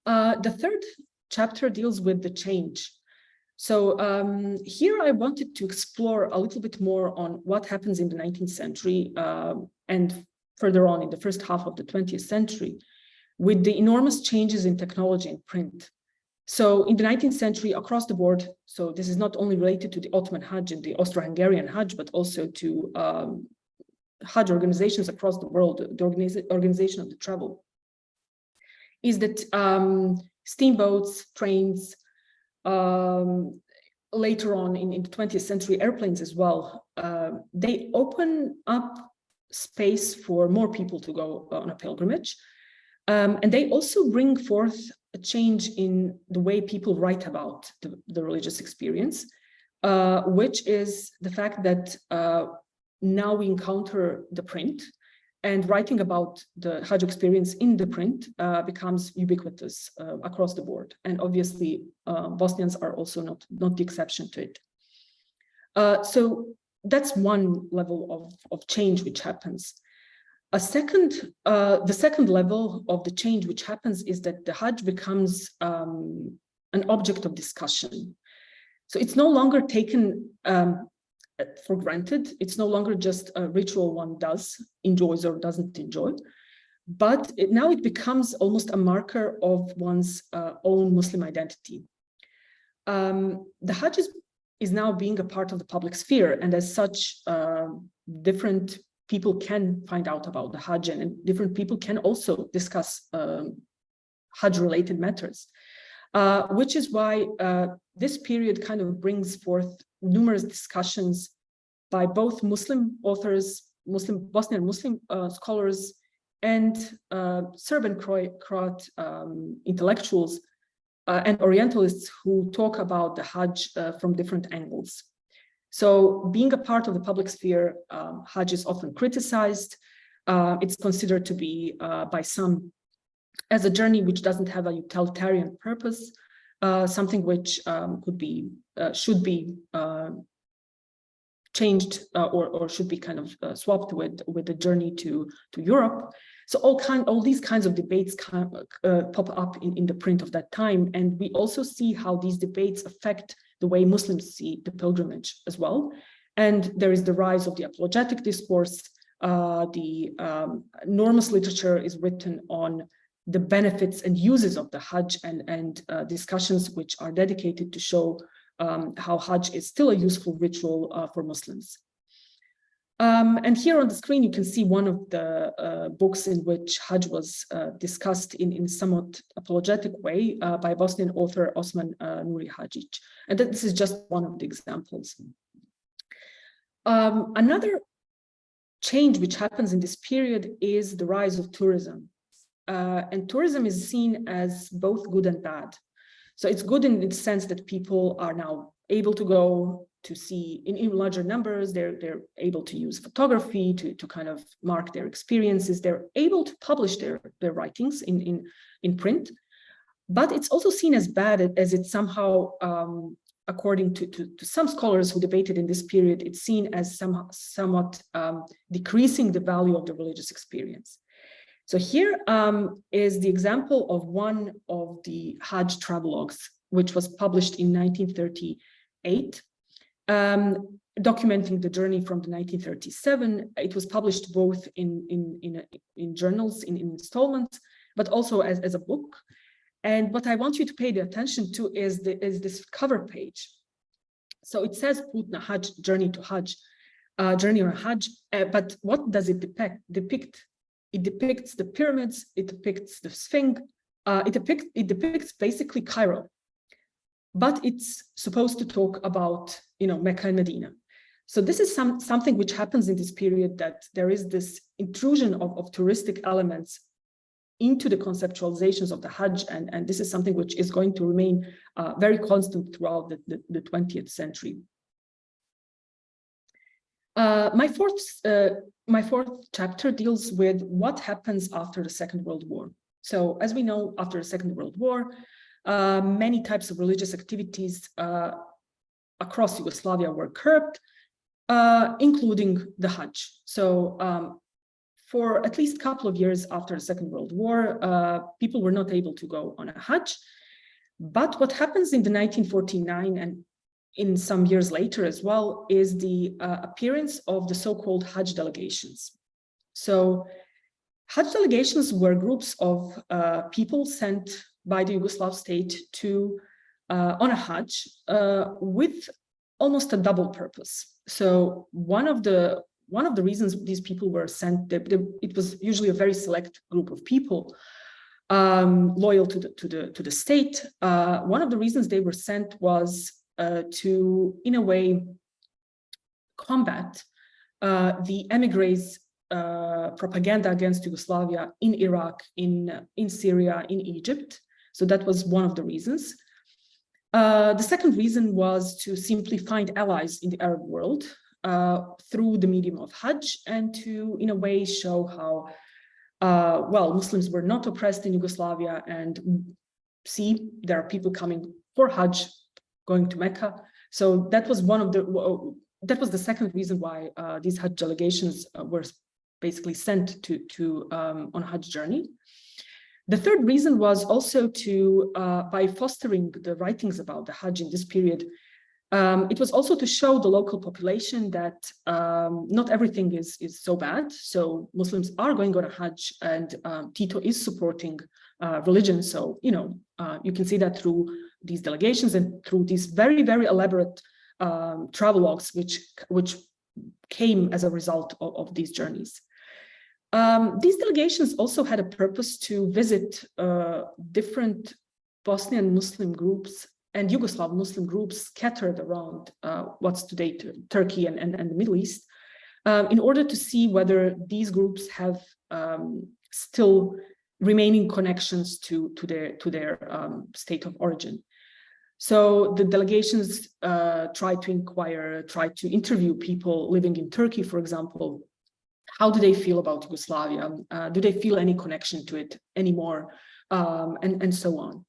The third chapter deals with the change. So here I wanted to explore a little bit more on what happens in the 19th century and further on in the first half of the 20th century with the enormous changes in technology and print. So in the 19th century, across the board, so this is not only related to the Ottoman Hajj and the Austro-Hungarian Hajj, but also to Hajj organizations across the world, the organization of the travel, is that steamboats, trains, later on in the 20th century, airplanes as well, they open up space for more people to go on a pilgrimage. And they also bring forth a change in the way people write about the religious experience, which is the fact that now we encounter the print, and writing about the Hajj experience in the print becomes ubiquitous across the board. And obviously, Bosnians are also not the exception to it. So that's one level of change which happens. The second level of the change which happens is that the Hajj becomes an object of discussion. So it's no longer taken for granted. It's no longer just a ritual one enjoys or doesn't enjoy, but now it becomes almost a marker of one's own Muslim identity. The Hajj is now being a part of the public sphere, and as such, different people can find out about the Hajj, and different people can also discuss Hajj-related matters, which is why this period kind of brings forth numerous discussions by both Muslim authors, Bosnian Muslim scholars, and Serb and Croat intellectuals and Orientalists who talk about the Hajj from different angles. So being a part of the public sphere, Hajj is often criticized. It's considered to be, by some, as a journey which doesn't have a utilitarian purpose, something which should be changed or should be kind of swapped with the journey to Europe. So all these kinds of debates pop up in the print of that time, and we also see how these debates affect the way Muslims see the pilgrimage as well. And there is the rise of the apologetic discourse. The enormous literature is written on the benefits and uses of the Hajj, and discussions which are dedicated to show how Hajj is still a useful ritual for Muslims. And here on the screen, you can see one of the books in which Hajj was discussed in somewhat apologetic way by Bosnian author Osman Nuri Hadžić. And this is just one of the examples. Another change which happens in this period is the rise of tourism. And tourism is seen as both good and bad. So it's good in the sense that people are now able to go to see in larger numbers. They're able to use photography to kind of mark their experiences. They're able to publish their writings in print. But it's also seen as bad, as it's somehow, according to some scholars who debated in this period, it's seen as somewhat decreasing the value of the religious experience. So here is the example of one of the Hajj travelogues, which was published in 1938, documenting the journey from 1937. It was published both in journals, in installments, but also as a book. And what I want you to pay the attention to is this cover page. So it says Put na Hajj, journey to Hajj, journey on Hajj. But what does it depict? It depicts the pyramids, it depicts the Sphinx, it depicts basically Cairo. But it's supposed to talk about, Mecca and Medina. So this is something which happens in this period, that there is this intrusion of touristic elements into the conceptualizations of the Hajj, and this is something which is going to remain very constant throughout the 20th century. My fourth chapter deals with what happens after the Second World War. So as we know, after the Second World War, many types of religious activities across Yugoslavia were curbed, including the Hajj. So for at least a couple of years after the Second World War, people were not able to go on a Hajj. But what happens in the 1949 and in some years later as well is the appearance of the so-called Hajj delegations. So Hajj delegations were groups of people sent by the Yugoslav state to on a Hajj with almost a double purpose. So one of the reasons these people were sent, it was usually a very select group of people loyal to the state. One of the reasons they were sent was to, in a way, combat the emigres' propaganda against Yugoslavia in Iraq, in Syria, in Egypt. So that was one of the reasons. The second reason was to simply find allies in the Arab world through the medium of Hajj, and to, in a way, show how, Muslims were not oppressed in Yugoslavia, and see, there are people coming for Hajj, going to Mecca. So that was the second reason why these Hajj delegations were basically sent to on Hajj journey. The third reason was also to, by fostering the writings about the Hajj in this period, it was also to show the local population that not everything is so bad. So Muslims are going on a Hajj, and Tito is supporting religion. So, you can see that through these delegations and through these very, very elaborate travelogues, which came as a result of these journeys. These delegations also had a purpose to visit different Bosnian Muslim groups and Yugoslav Muslim groups scattered around what's today Turkey and the Middle East, in order to see whether these groups have still remaining connections to their state of origin. So the delegations tried to interview people living in Turkey, for example, how do they feel about Yugoslavia? Do they feel any connection to it anymore? And so on.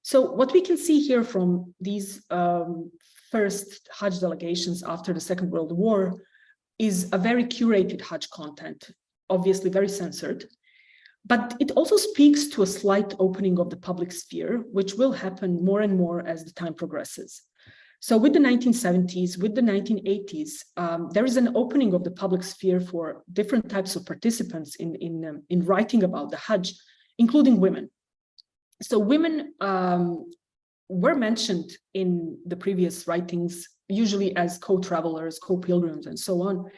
So what we can see here from these first Hajj delegations after the Second World War is a very curated Hajj content, obviously very censored, but it also speaks to a slight opening of the public sphere, which will happen more and more as the time progresses. So with the 1970s, with the 1980s, there is an opening of the public sphere for different types of participants in writing about the Hajj, including women. So women were mentioned in the previous writings, usually as co-travelers, co-pilgrims, and so on.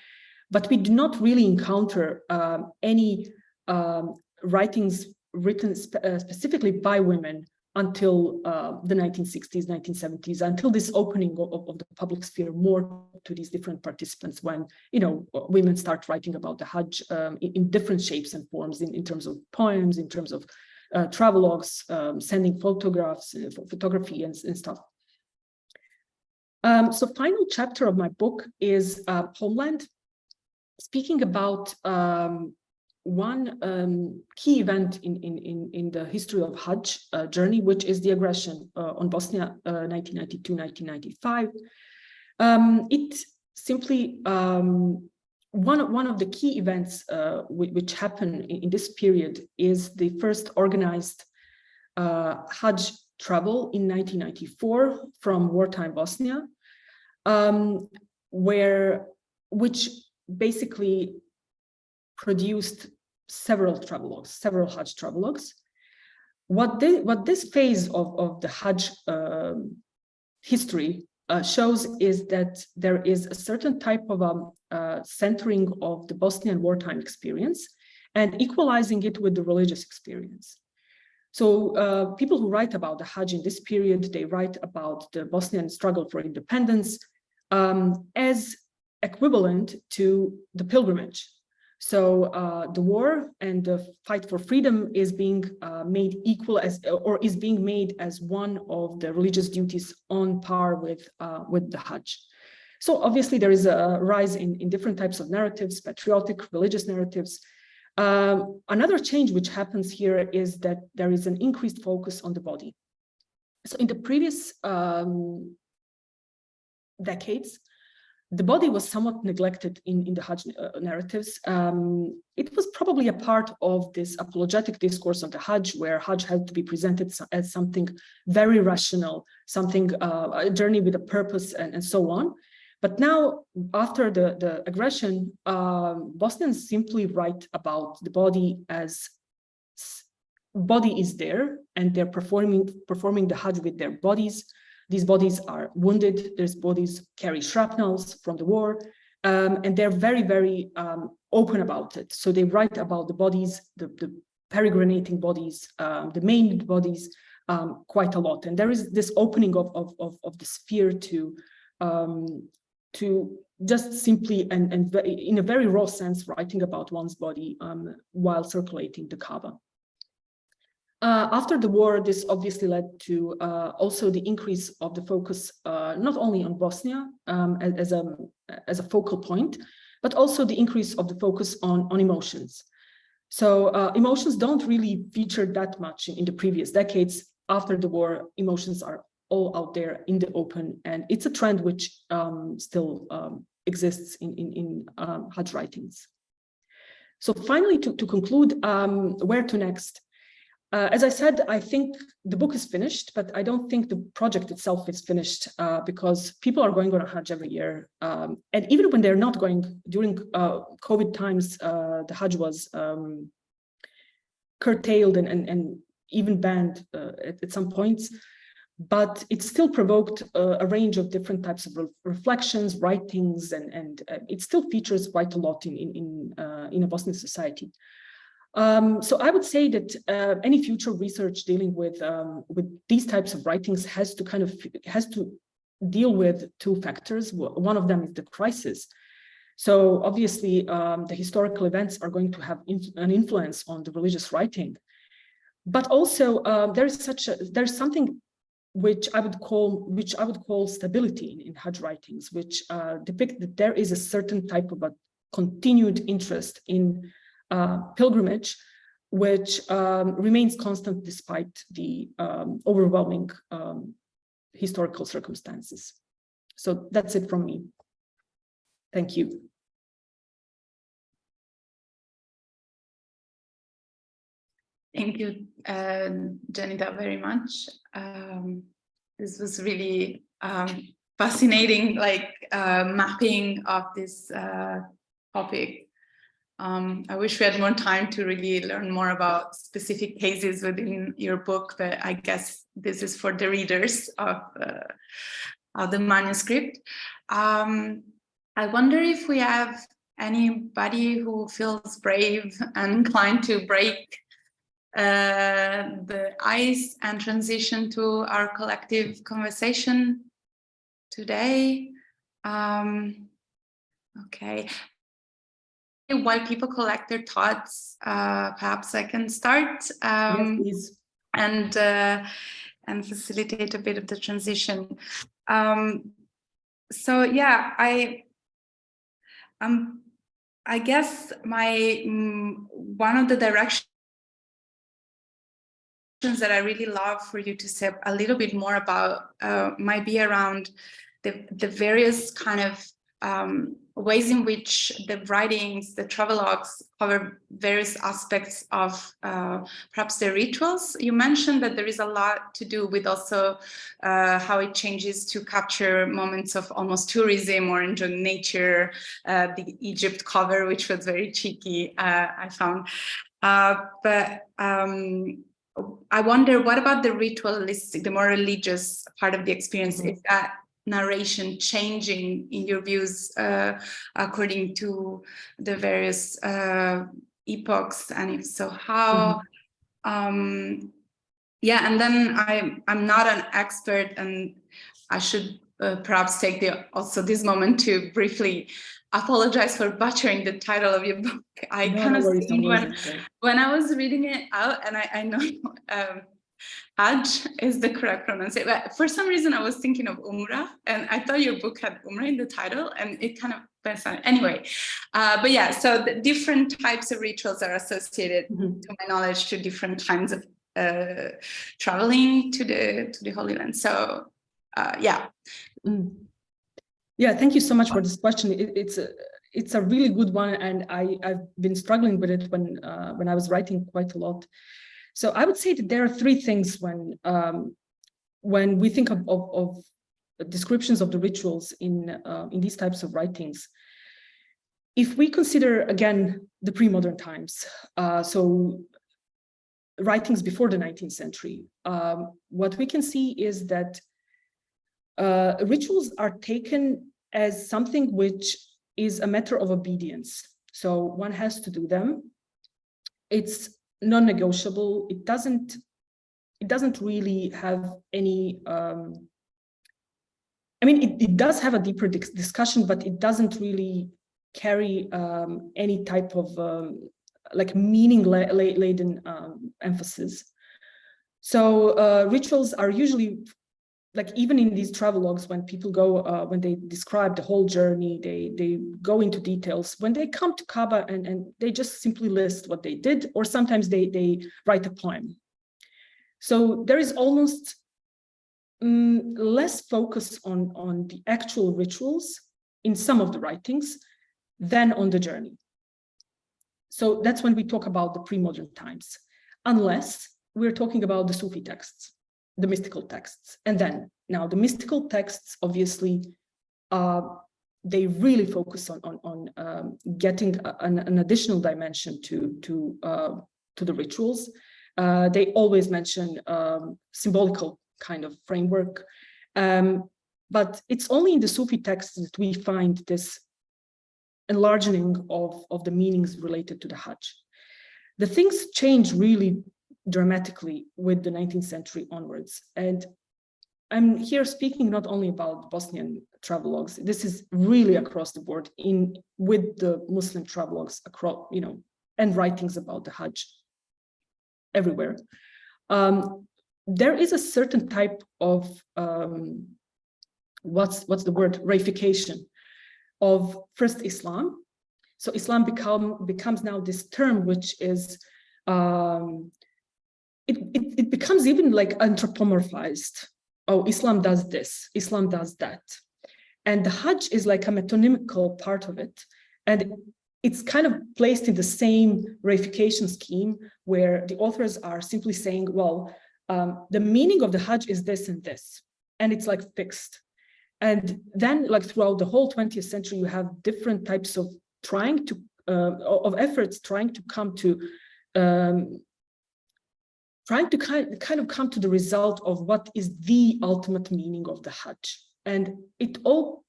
But we do not really encounter any writings written specifically by women until the 1960s, 1970s, until this opening of the public sphere more to these different participants when, women start writing about the Hajj in different shapes and forms, in terms of poems, in terms of travelogues, sending photographs, photography and stuff. So final chapter of my book is Homeland, speaking about one key event in the history of Hajj journey, which is the aggression on Bosnia, 1992-1995. It simply one of the key events which happened in this period is the first organized Hajj travel in 1994 from wartime Bosnia, which basically produced several travelogues, several Hajj travelogues. What this phase of the Hajj history shows is that there is a certain type of centering of the Bosnian wartime experience and equalizing it with the religious experience. So people who write about the Hajj in this period, they write about the Bosnian struggle for independence as equivalent to the pilgrimage. So the war and the fight for freedom is being made equal as, or is being made as one of the religious duties on par with the Hajj. So obviously there is a rise in different types of narratives, patriotic, religious narratives. Another change which happens here is that there is an increased focus on the body. So in the previous decades, the body was somewhat neglected in the Hajj narratives. It was probably a part of this apologetic discourse of the Hajj, where Hajj had to be presented as something very rational, something, a journey with a purpose, and so on. But now, after the aggression, Bosnians simply write about the body as body is there, and they're performing the Hajj with their bodies. These bodies are wounded, these bodies carry shrapnels from the war, and they're very, very open about it. So they write about the bodies, the peregrinating bodies, the maimed bodies, quite a lot. And there is this opening of the sphere to just simply and in a very raw sense writing about one's body while circulating the Kaaba. After the war, this obviously led to also the increase of the focus not only on Bosnia as a focal point, but also the increase of the focus on emotions. So emotions don't really feature that much in the previous decades. After the war, emotions are all out there in the open, and it's a trend which still exists in Hajj writings. So finally, to conclude, where to next? As I said, I think the book is finished, but I don't think the project itself is finished because people are going on a Hajj every year. And even when they're not going, during COVID times, the Hajj was curtailed and even banned at some points. But it still provoked a range of different types of reflections, writings, and it still features quite a lot in a Bosnian society. So I would say that any future research dealing with these types of writings has to deal with two factors. One of them is the crisis. So obviously, the historical events are going to have an influence on the religious writing, but also there's something which I would call stability in Hajj writings, which depict that there is a certain type of a continued interest in pilgrimage, which remains constant despite the overwhelming historical circumstances. So that's it from me. Thank you. Thank you, Dženita, very much. This was really fascinating, like mapping of this topic. I wish we had more time to really learn more about specific cases within your book, but I guess this is for the readers of the manuscript. I wonder if we have anybody who feels brave and inclined to break the ice and transition to our collective conversation today. Okay. While people collect their thoughts, perhaps I can start Yes, please. And facilitate a bit of the transition. So yeah, I guess one of the directions that I really love for you to say a little bit more about might be around the various kind of ways in which the writings, the travelogues, cover various aspects of perhaps the rituals. You mentioned that there is a lot to do with also how it changes to capture moments of almost tourism or enjoying nature, the Egypt cover, which was very cheeky, I found. But I wonder, what about the ritualistic, the more religious part of the experience? Is that narration changing in your views according to the various epochs, and if so, how? Yeah, and then I'm not an expert, and I should perhaps take also this moment to briefly apologize for butchering the title of your book. I kind of when I was reading it out, and I know Hajj is the correct pronunciation, but for some reason I was thinking of Umrah, and I thought your book had Umrah in the title, and it kind of best anyway. But yeah, so the different types of rituals are associated, to my knowledge, to different kinds of traveling to the Holy Land. So yeah. Yeah, thank you so much for this question. It's a really good one, and I've been struggling with it when I was writing quite a lot. So I would say that there are three things when we think of descriptions of the rituals in these types of writings. If we consider again the pre-modern times, so writings before the 19th century, what we can see is that rituals are taken as something which is a matter of obedience. So one has to do them. It's non-negotiable. It doesn't really have any I mean, it does have a deeper discussion, but it doesn't really carry any type of like meaning-laden emphasis. So rituals are usually, like, even in these travelogues, when people go, when they describe the whole journey, they go into details. When they come to Kaaba and they just simply list what they did, or sometimes they write a poem. So there is almost less focus on the actual rituals in some of the writings than on the journey. So that's when we talk about the pre-modern times, unless we're talking about the Sufi texts, the mystical texts. And then now the mystical texts, obviously, they really focus on getting an additional dimension to the rituals. They always mention symbolical kind of framework. But it's only in the Sufi texts that we find this enlarging of the meanings related to the Hajj. The things change really dramatically with the 19th century onwards. And I'm here speaking not only about Bosnian travelogues. This is really across the board with the Muslim travelogues across, and writings about the Hajj everywhere. There is a certain type of what's the word, reification of first Islam, So Islam becomes now this term, which is, it becomes even like anthropomorphized. Oh, Islam does this, Islam does that. And the Hajj is like a metonymical part of it. And it's kind of placed in the same reification scheme where the authors are simply saying, well, the meaning of the Hajj is this and this, and it's like fixed. And then like throughout the whole 20th century, you have different types of efforts trying to come to, kind of come to the result of what is the ultimate meaning of the Hajj. And it all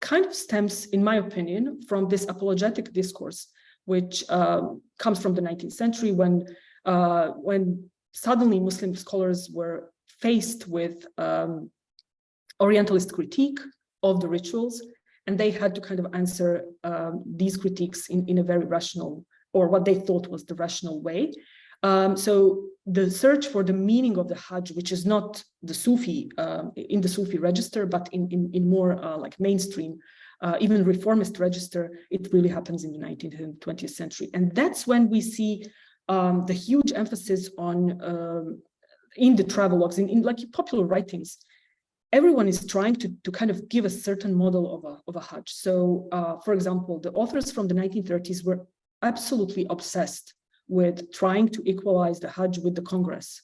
kind of stems, in my opinion, from this apologetic discourse, which comes from the 19th century when suddenly Muslim scholars were faced with Orientalist critique of the rituals, and they had to kind of answer these critiques in a very rational, or what they thought was the rational way. So the search for the meaning of the Hajj, which is not the Sufi, in the Sufi register, but in more like mainstream, even reformist register, it really happens in the 19th and 20th century. And that's when we see the huge emphasis on, in the travelogues, in like popular writings, everyone is trying to kind of give a certain model of a Hajj. So, for example, the authors from the 1930s were absolutely obsessed with trying to equalize the Hajj with the Congress.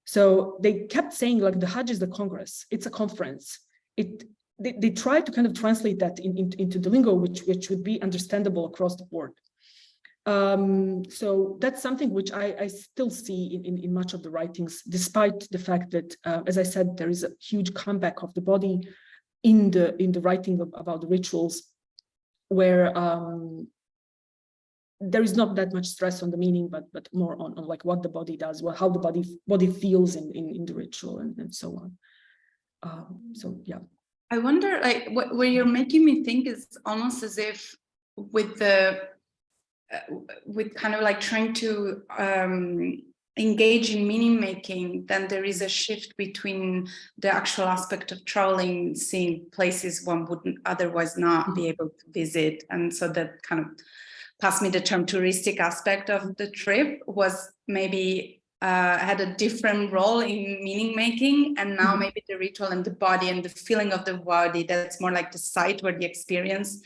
So they kept saying like the Hajj is the Congress, it's a conference. They tried to kind of translate that into the lingo, which would be understandable across the board. So that's something which I still see in much of the writings, despite the fact that, as I said, there is a huge comeback of the body in the writing about the rituals, where there is not that much stress on the meaning, but more on like what the body does, how the body feels in the ritual, and so on. So yeah. I wonder, like, what you're making me think is almost as if with kind of like trying to engage in meaning making, then there is a shift between the actual aspect of traveling, seeing places one wouldn't otherwise not be able to visit, and so that kind of passed me the term touristic aspect of the trip was maybe had a different role in meaning making, and now maybe the ritual and the body and the feeling of the body, that's more like the site where the experience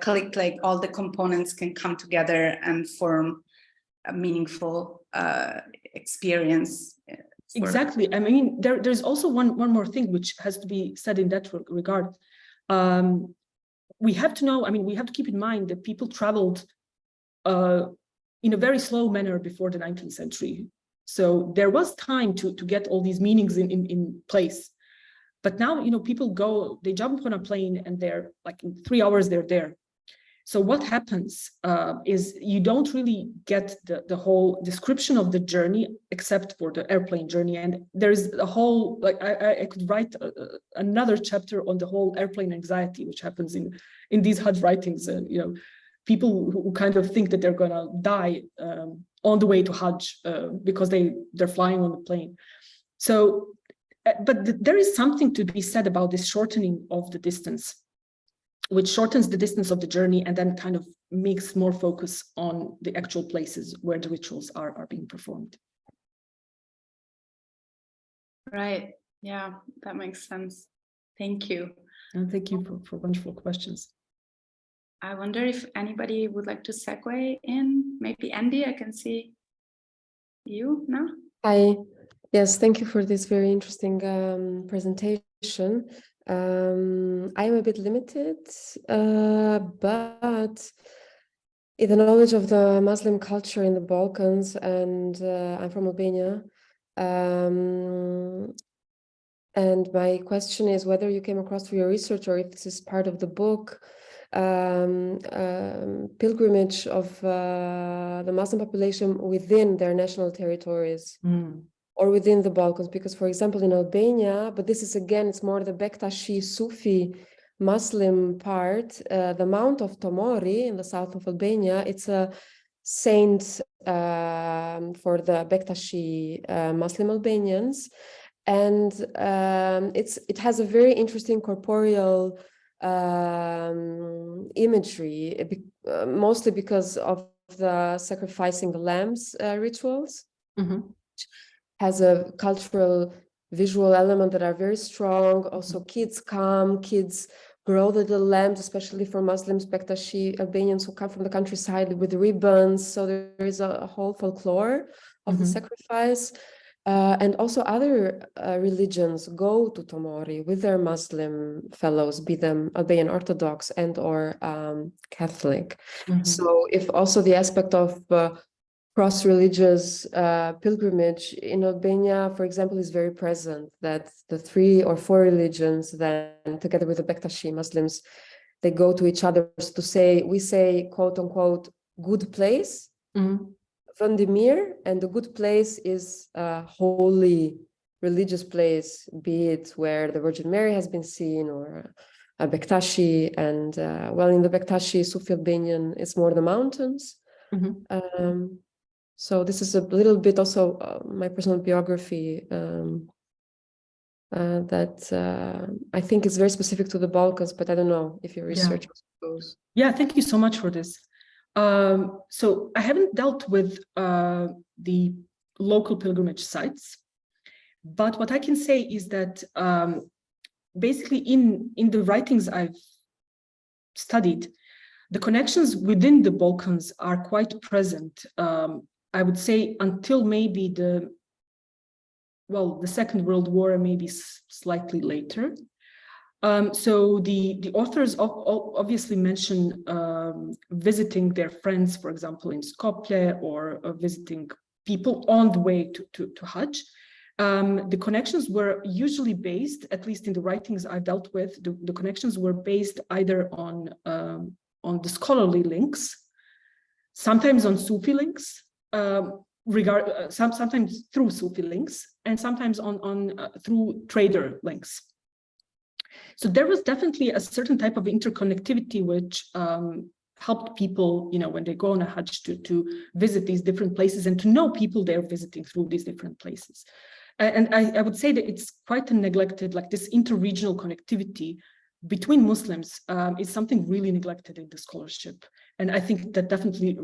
click, like all the components can come together and form a meaningful experience. Exactly. I mean, there's also one more thing which has to be said in that regard. We have to know, I mean, we have to keep in mind that people traveled in a very slow manner before the 19th century. So there was time to get all these meanings in place. But now, you know, people they jump on a plane and they're like in 3 hours, they're there. So what happens is you don't really get the whole description of the journey, except for the airplane journey. And there's a whole, like, I could write another chapter on the whole airplane anxiety, which happens in these Hajj writings. And, you know, people who kind of think that they're gonna die on the way to Hajj because they're flying on the plane. So, but there is something to be said about this shortening of the distance, which shortens the distance of the journey and then kind of makes more focus on the actual places where the rituals are being performed. Right. Yeah, that makes sense. Thank you. And thank you for wonderful questions. I wonder if anybody would like to segue in. Maybe Andy, I can see you now. Hi. Yes, thank you for this very interesting presentation. I am a bit limited, but in the knowledge of the Muslim culture in the Balkans, and I'm from Albania. And my question is whether you came across through your research, or if this is part of the book, pilgrimage of the Muslim population within their national territories. Or within the Balkans, because, for example, in Albania, but this is again, it's more the 𝗵𝗀𝗁𝗃 Sufi Muslim part, the Mount of Tomori in the south of Albania, it's a saint for the 𝗵𝗀𝗁𝗃 Muslim Albanians. And it has a very interesting corporeal imagery, mostly because of the sacrificing the lambs rituals. Has a cultural visual element that are very strong. Also, kids grow the little lambs, especially for Muslims, 𝗵𝗀𝘁𝗂𝗍𝗶 Albanians who come from the countryside with ribbons. So there is a whole folklore of the sacrifice. And also other religions go to Tomori with their Muslim fellows, be them Albanian Orthodox and or Catholic. So if also the aspect of cross-religious pilgrimage in Albania, for example, is very present, that the 3 or 4 religions then together with the 𝗵𝗀𝘁 Muslims, they go to each other to say, we say, quote unquote, good place, 𝗵𝗶𝗁, and the good place is a holy religious place, be it where the Virgin Mary has been seen or a 𝗵𝗀𝘁, and well, in the 𝗵𝗀𝘁 Sufi Albanian, it's more the mountains. So this is a little bit also my personal biography that I think is very specific to the Balkans, but I don't know if your research goes. Yeah, thank you so much for this. So I haven't dealt with the local pilgrimage sites, but what I can say is that basically in the writings I've studied, the connections within the Balkans are quite present. I would say until maybe the Second World War, maybe slightly later. So the authors obviously mention visiting their friends, for example, in Skopje, or visiting people on the way to Hajj. The connections were usually based, at least in the writings I've dealt with, the connections were based either on the scholarly links, sometimes on Sufi links, sometimes through Sufi links, and sometimes through trader links. So there was definitely a certain type of interconnectivity which helped people, when they go on a Hajj, to visit these different places and to know people they're visiting through these different places. And I would say that it's quite neglected, like this interregional connectivity between Muslims is something really neglected in the scholarship. And I think that definitely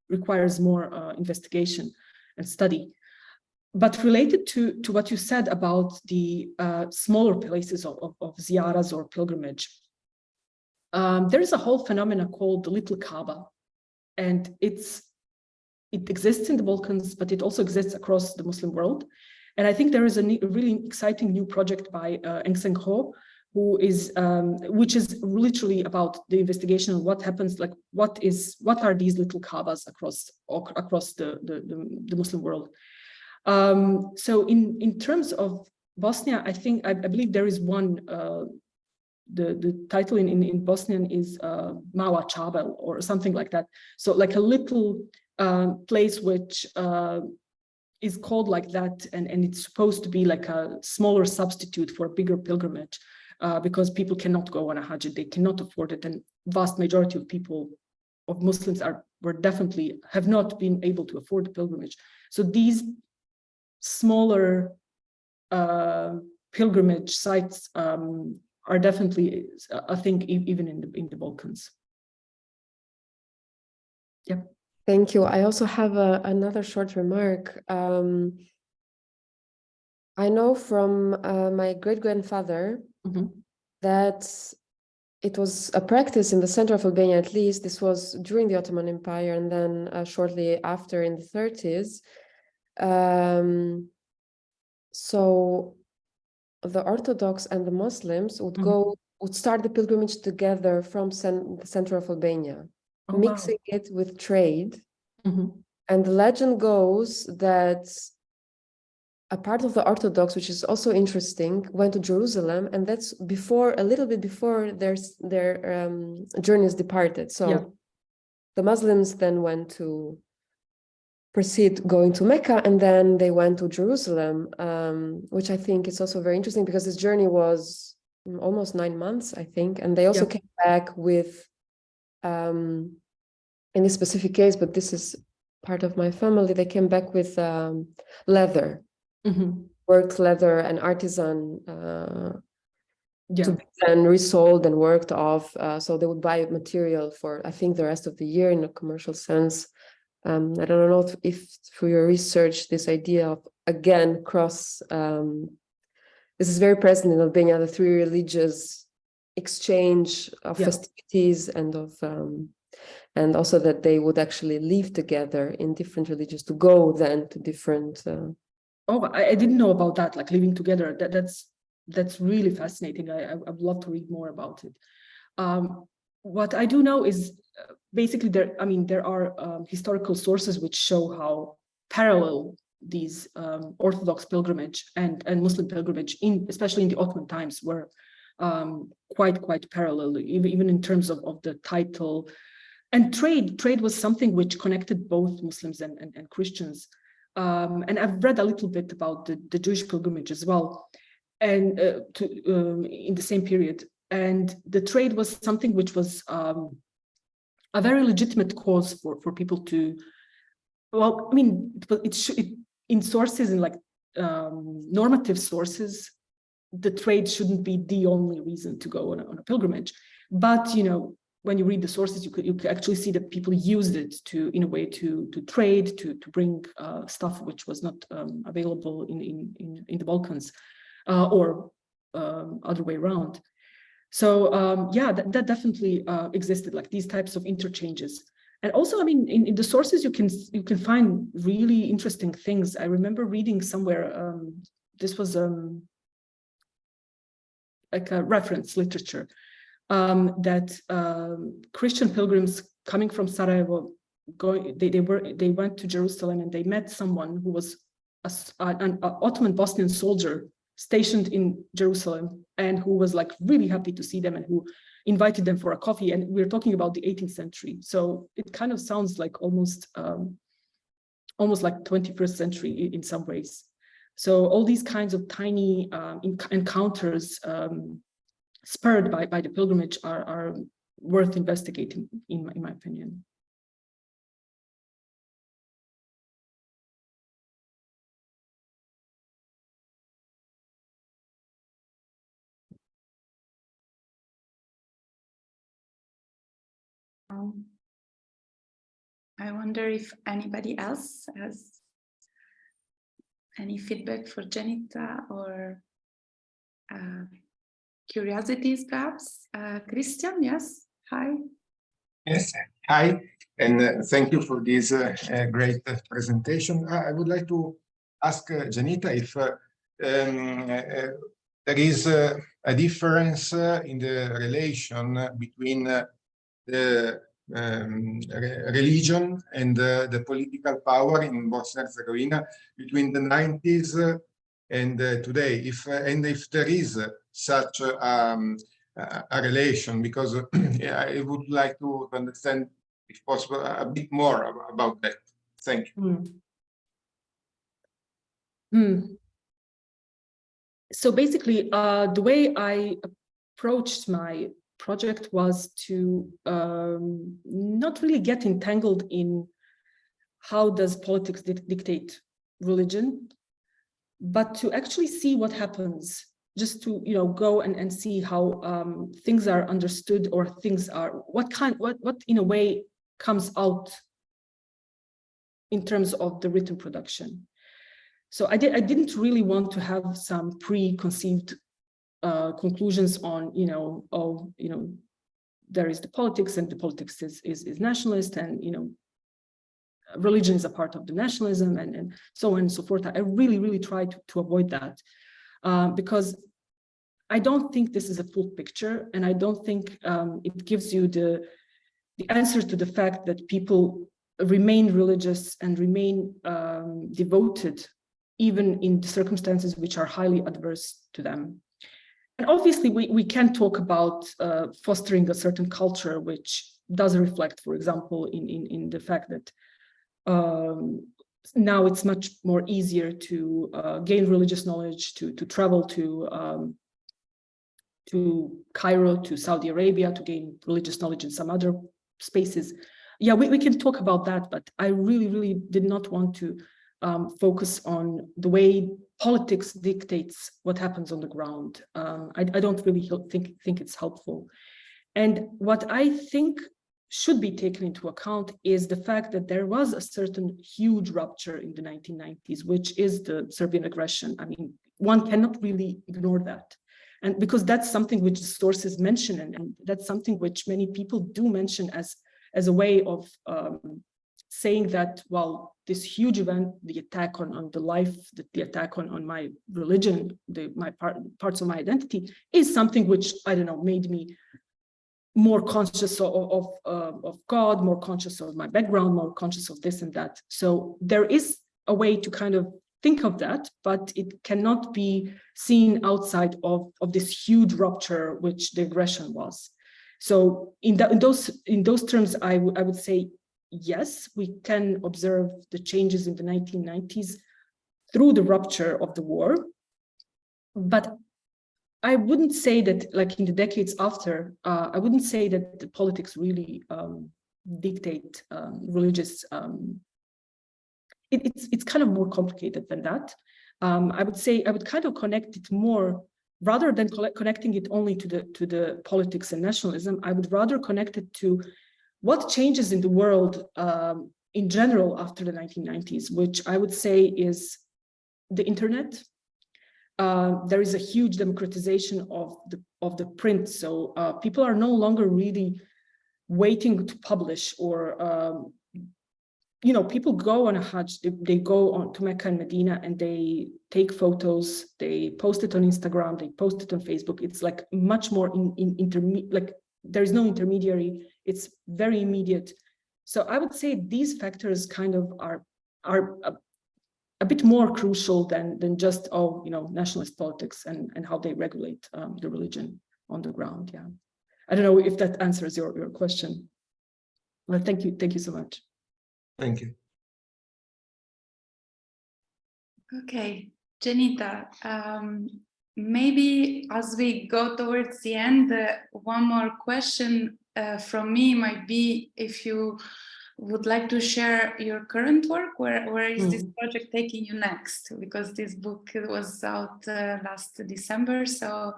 requires more investigation and study. But related to what you said about the smaller places of ziyaras or pilgrimage, there is a whole phenomena called the Little Kaaba, and it exists in the Balkans, but it also exists across the Muslim world. And I think there is a really exciting new project by 𝗃𝗍𝗁, which is literally about the investigation of what happens, like what are these little Kaabas across the Muslim world. So in terms of Bosnia, I believe there is one. The title in Bosnian is Mała Čabel or something like that. So like a little place which is called like that, and it's supposed to be like a smaller substitute for a bigger pilgrimage, because people cannot go on a Hajj, they cannot afford it, and vast majority of Muslims have not been able to afford the pilgrimage. So these smaller pilgrimage sites are definitely a thing even in the Balkans. Yeah. Thank you. I also have another short remark. I know from my great-grandfather that it was a practice in the center of Albania, at least. This was during the Ottoman Empire, and then shortly after in the 30s. So the Orthodox and the Muslims would start the pilgrimage together from the center of Albania, mixing it with trade. And the legend goes that a part of the Orthodox, which is also interesting, went to Jerusalem, and that's a little bit before their journeys departed. So the Muslims then went to proceed going to Mecca, and then they went to Jerusalem, which I think is also very interesting because this journey was almost 9 months, I think, and they also came back with, in this specific case, but this is part of my family, they came back with leather, worked leather and artisan to be then resold and worked off. So they would buy material for, I think, the rest of the year in a commercial sense. I don't know if through your research, this idea of, again, cross, this is very present in Albania, the three religious exchange of festivities and of, and also that they would actually live together in different religions to go then to different. Oh, I didn't know about that, like living together. That's really fascinating. I would love to read more about it. What I do know is basically there are historical sources which show how parallel these Orthodox pilgrimage and Muslim pilgrimage, especially in the Ottoman times, were quite parallel, even in terms of the title. And trade was something which connected both Muslims and Christians. And I've read a little bit about the Jewish pilgrimage as well, and in the same period. And the trade was something which was a very legitimate cause for people to, well, I mean, in sources, in like normative sources, the trade shouldn't be the only reason to go on a pilgrimage. But, you know, when you read the sources, you could actually see that people used it in a way to trade, to bring stuff which was not available in the Balkans, or other way around. So yeah, that definitely existed, like these types of interchanges. And also, I mean, in the sources you can find really interesting things. I remember reading somewhere, this was like a reference literature, that Christian pilgrims coming from Sarajevo, they went to Jerusalem and they met someone who was an Ottoman Bosnian soldier stationed in Jerusalem, and who was like really happy to see them and who invited them for a coffee. And we're talking about the 18th century, so it kind of sounds like almost like 21st century in some ways. So all these kinds of tiny encounters spurred by the pilgrimage are worth investigating, in my opinion. I wonder if anybody else has any feedback for Dženita or curiosities, perhaps. Christian, yes, hi. Yes, hi, and thank you for this great presentation. I would like to ask Dženita if there is a difference in the relation between the religion and the political power in Bosnia and Herzegovina between the 90s and today, if there is such a relation, because I would like to understand, if possible, a bit more about that. Thank you. So basically, the way I approached my project was to not really get entangled in how does politics dictate religion, but to actually see what happens, just to go and see how things are understood, or things are what in a way comes out in terms of the written production. So I didn't really want to have some preconceived conclusions on there is the politics, and the politics is nationalist, and religion is a part of the nationalism, and so on and so forth. I really tried to avoid that, because I don't think this is a full picture, and I don't think it gives you the answer to the fact that people remain religious and remain devoted even in the circumstances which are highly adverse to them. And obviously we can talk about fostering a certain culture which does reflect, for example, in the fact that now it's much more easier to gain religious knowledge, to travel to Cairo, to Saudi Arabia, to gain religious knowledge in some other spaces. Yeah, we can talk about that, but I really did not want to focus on the way politics dictates what happens on the ground. I don't really think it's helpful. And what I think should be taken into account is the fact that there was a certain huge rupture in the 1990s, which is the Serbian aggression. I mean, one cannot really ignore that. And because that's something which sources mention, and that's something which many people do mention as a way of saying that, well, this huge event, the attack on the life, the attack on my religion, parts of my identity, is something which, I don't know, made me more conscious of God, more conscious of my background, more conscious of this and that. So there is a way to kind of think of that, but it cannot be seen outside of this huge rupture which the aggression was. So in those terms, I would say, yes, we can observe the changes in the 1990s through the rupture of the war, but I wouldn't say that, like in the decades after, I wouldn't say that the politics really dictate religious. It's kind of more complicated than that. I would say I would kind of connect it more, rather than connecting it only to the politics and nationalism. I would rather connect it to what changes in the world in general after the 1990s, which I would say is the internet. There is a huge democratization of the print, so people are no longer really waiting to publish, or you know, people go on a Hajj, they go on to Mecca and Medina, and they take photos, they post it on Instagram, they post it on Facebook. It's like much more like there is no intermediary. It's very immediate. So I would say these factors kind of are a bit more crucial than just, oh, you know, nationalist politics and how they regulate the religion on the ground. Yeah, I don't know if that answers your question. Well, thank you so much. Thank you. Okay, Dženita, maybe as we go towards the end, one more question from me might be if you would like to share your current work. Where is this project taking you next? Because this book was out last December, so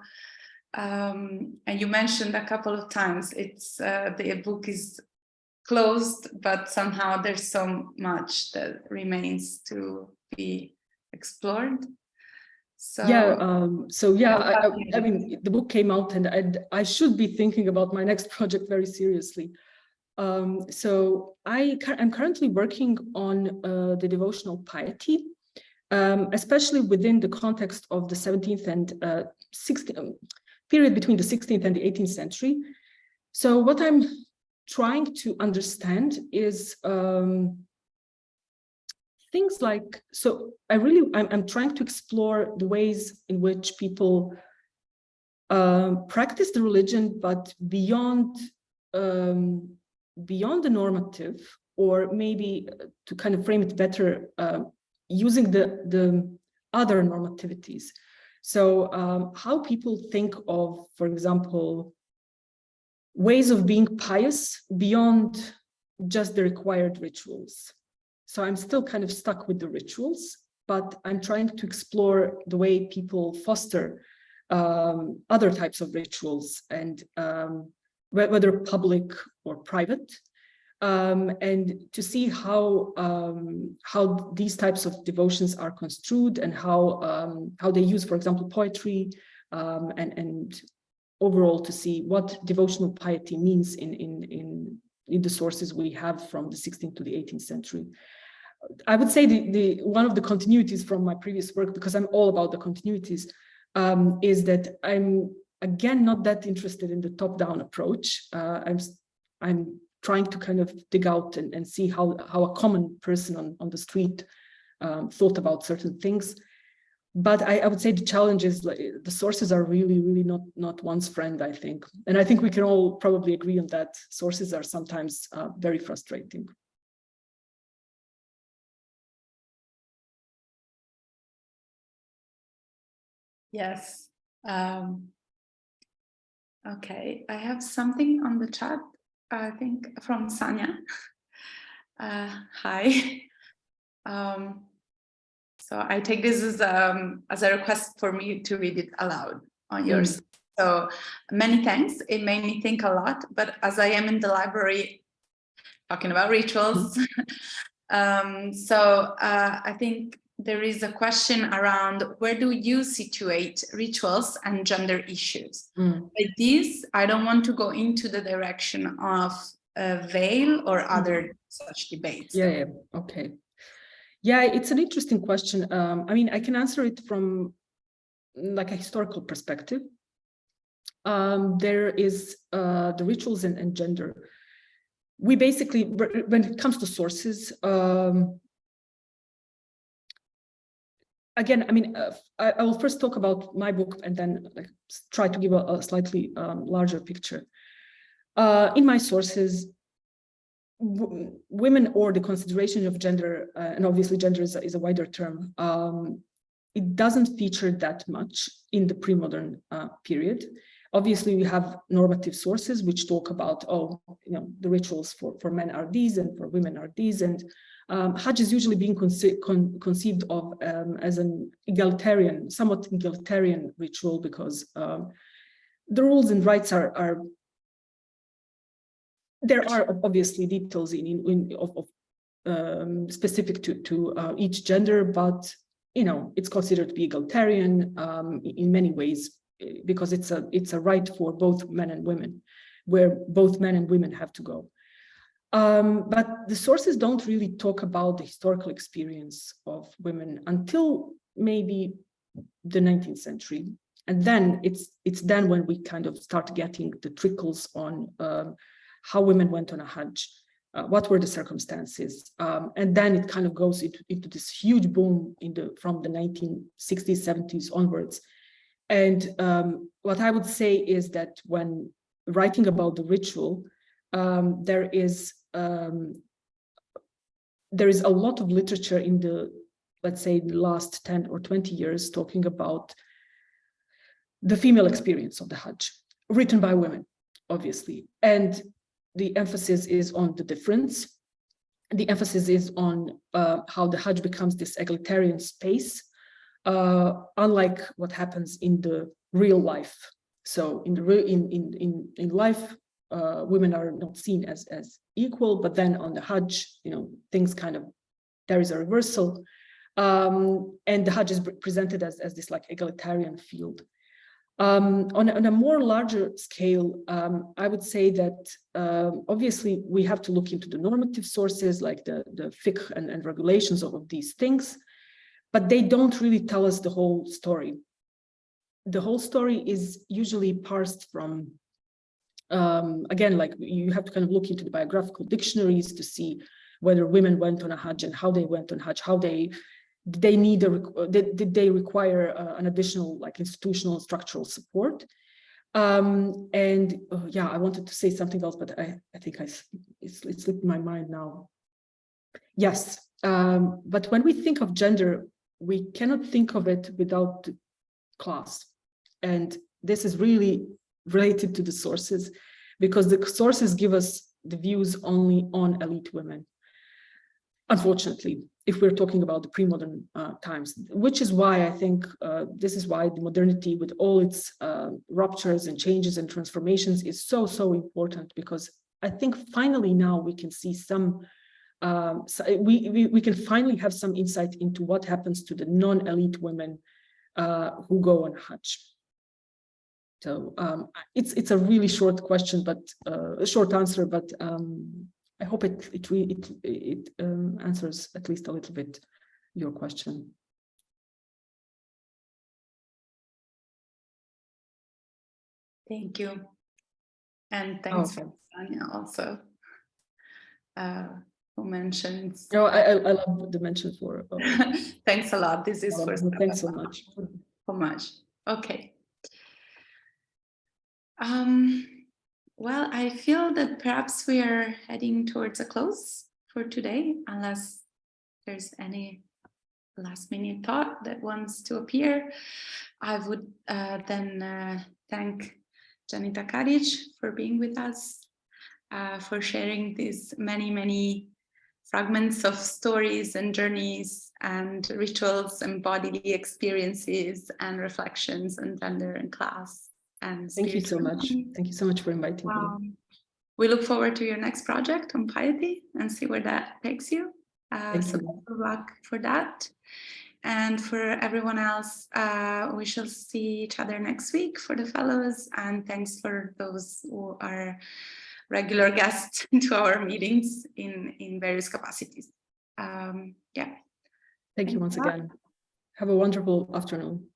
and you mentioned a couple of times it's the book is closed, but somehow there's so much that remains to be explored. So yeah, I mean, the book came out, and I should be thinking about my next project very seriously. So I'm currently working on the devotional piety, especially within the context of the 17th and 16th period between the 16th and the 18th century. So what I'm trying to understand is things like, so I'm trying to explore the ways in which people practice the religion, but beyond the normative, or maybe to kind of frame it better, using the other normativities. So how people think of, for example, ways of being pious beyond just the required rituals. So I'm still kind of stuck with the rituals, but I'm trying to explore the way people foster other types of rituals, and whether public or private, and to see how these types of devotions are construed, and how they use, for example, poetry, and overall to see what devotional piety means in the sources we have from the 16th to the 18th century. I would say the one of the continuities from my previous work, because I'm all about the continuities, is that I'm again not that interested in the top-down approach. I'm trying to kind of dig out and see how a common person on the street thought about certain things. But I would say the challenge is, like, the sources are really not one's friend, I think. And I think we can all probably agree on that. Sources are sometimes very frustrating. Yes. Okay, I have something on the chat, I think from Sanya. Hi. So So I take this as a request for me to read it aloud on yours. So many thanks. It made me think a lot, but as I am in the library talking about rituals, I think there is a question around where do you situate rituals and gender issues? By this, I don't want to go into the direction of veil or other such debates. Yeah, okay. Yeah, it's an interesting question. I mean, I can answer it from like a historical perspective. There is the rituals and gender. We basically, when it comes to sources, again, I mean, I will first talk about my book and then like, try to give a slightly larger picture. In my sources, women or the consideration of gender, and obviously gender is a wider term, it doesn't feature that much in the pre-modern period. Obviously, we have normative sources which talk about, oh, you know, the rituals for men are these and for women are these. And Hajj is usually being conceived of as an egalitarian, somewhat egalitarian ritual because the rules and rights are there are obviously details specific to each gender, but you know, it's considered to be egalitarian in many ways because it's a right for both men and women, where both men and women have to go. But the sources don't really talk about the historical experience of women until maybe the 19th century. And then it's then when we kind of start getting the trickles on how women went on a Hajj, what were the circumstances, and then it kind of goes into this huge boom from the 1960s, 70s onwards. And what I would say is that when writing about the ritual, there is a lot of literature in the, let's say, the last 10 or 20 years talking about the female experience of the Hajj, written by women, obviously. And the emphasis is on the difference. The emphasis is on how the Hajj becomes this egalitarian space, unlike what happens in the real life. So in life, women are not seen as equal, but then on the Hajj, you know, things kind of, there is a reversal. And the Hajj is presented as this like egalitarian field. On a more larger scale, I would say that obviously we have to look into the normative sources like the fiqh and regulations of these things, but they don't really tell us the whole story. The whole story is usually parsed from, again, like you have to kind of look into the biographical dictionaries to see whether women went on a Hajj and how they went on Hajj, how did they require an additional like institutional structural support. Yeah, I wanted to say something else, but I think it's slipped my mind now. Yes, but when we think of gender, we cannot think of it without class. And this is really related to the sources, because the sources give us the views only on elite women, unfortunately, if we're talking about the pre-modern times, which is why I think this is why the modernity with all its ruptures and changes and transformations is so important, because I think finally now we can see some, we can finally have some insight into what happens to the non-elite women who go on Hajj. So it's a really short question, but a short answer, but I hope it answers at least a little bit your question. Thank you. And thanks for Tanya also, who mentions. No, I love the mention for. Thanks a lot. This is for. Thanks so much. So much. Okay. Well, I feel that perhaps we are heading towards a close for today, unless there's any last minute thought that wants to appear. I would then thank Dženita Karić for being with us, for sharing these many fragments of stories and journeys and rituals and bodily experiences and reflections on gender and class. And thank you so much. Thank you so much for inviting me. We look forward to your next project on piety and see where that takes you. So good luck for that. And for everyone else, we shall see each other next week for the fellows. And thanks for those who are regular guests to our meetings in various capacities. Yeah. Thank you once again. Have a wonderful afternoon.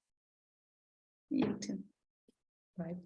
You too. Bye.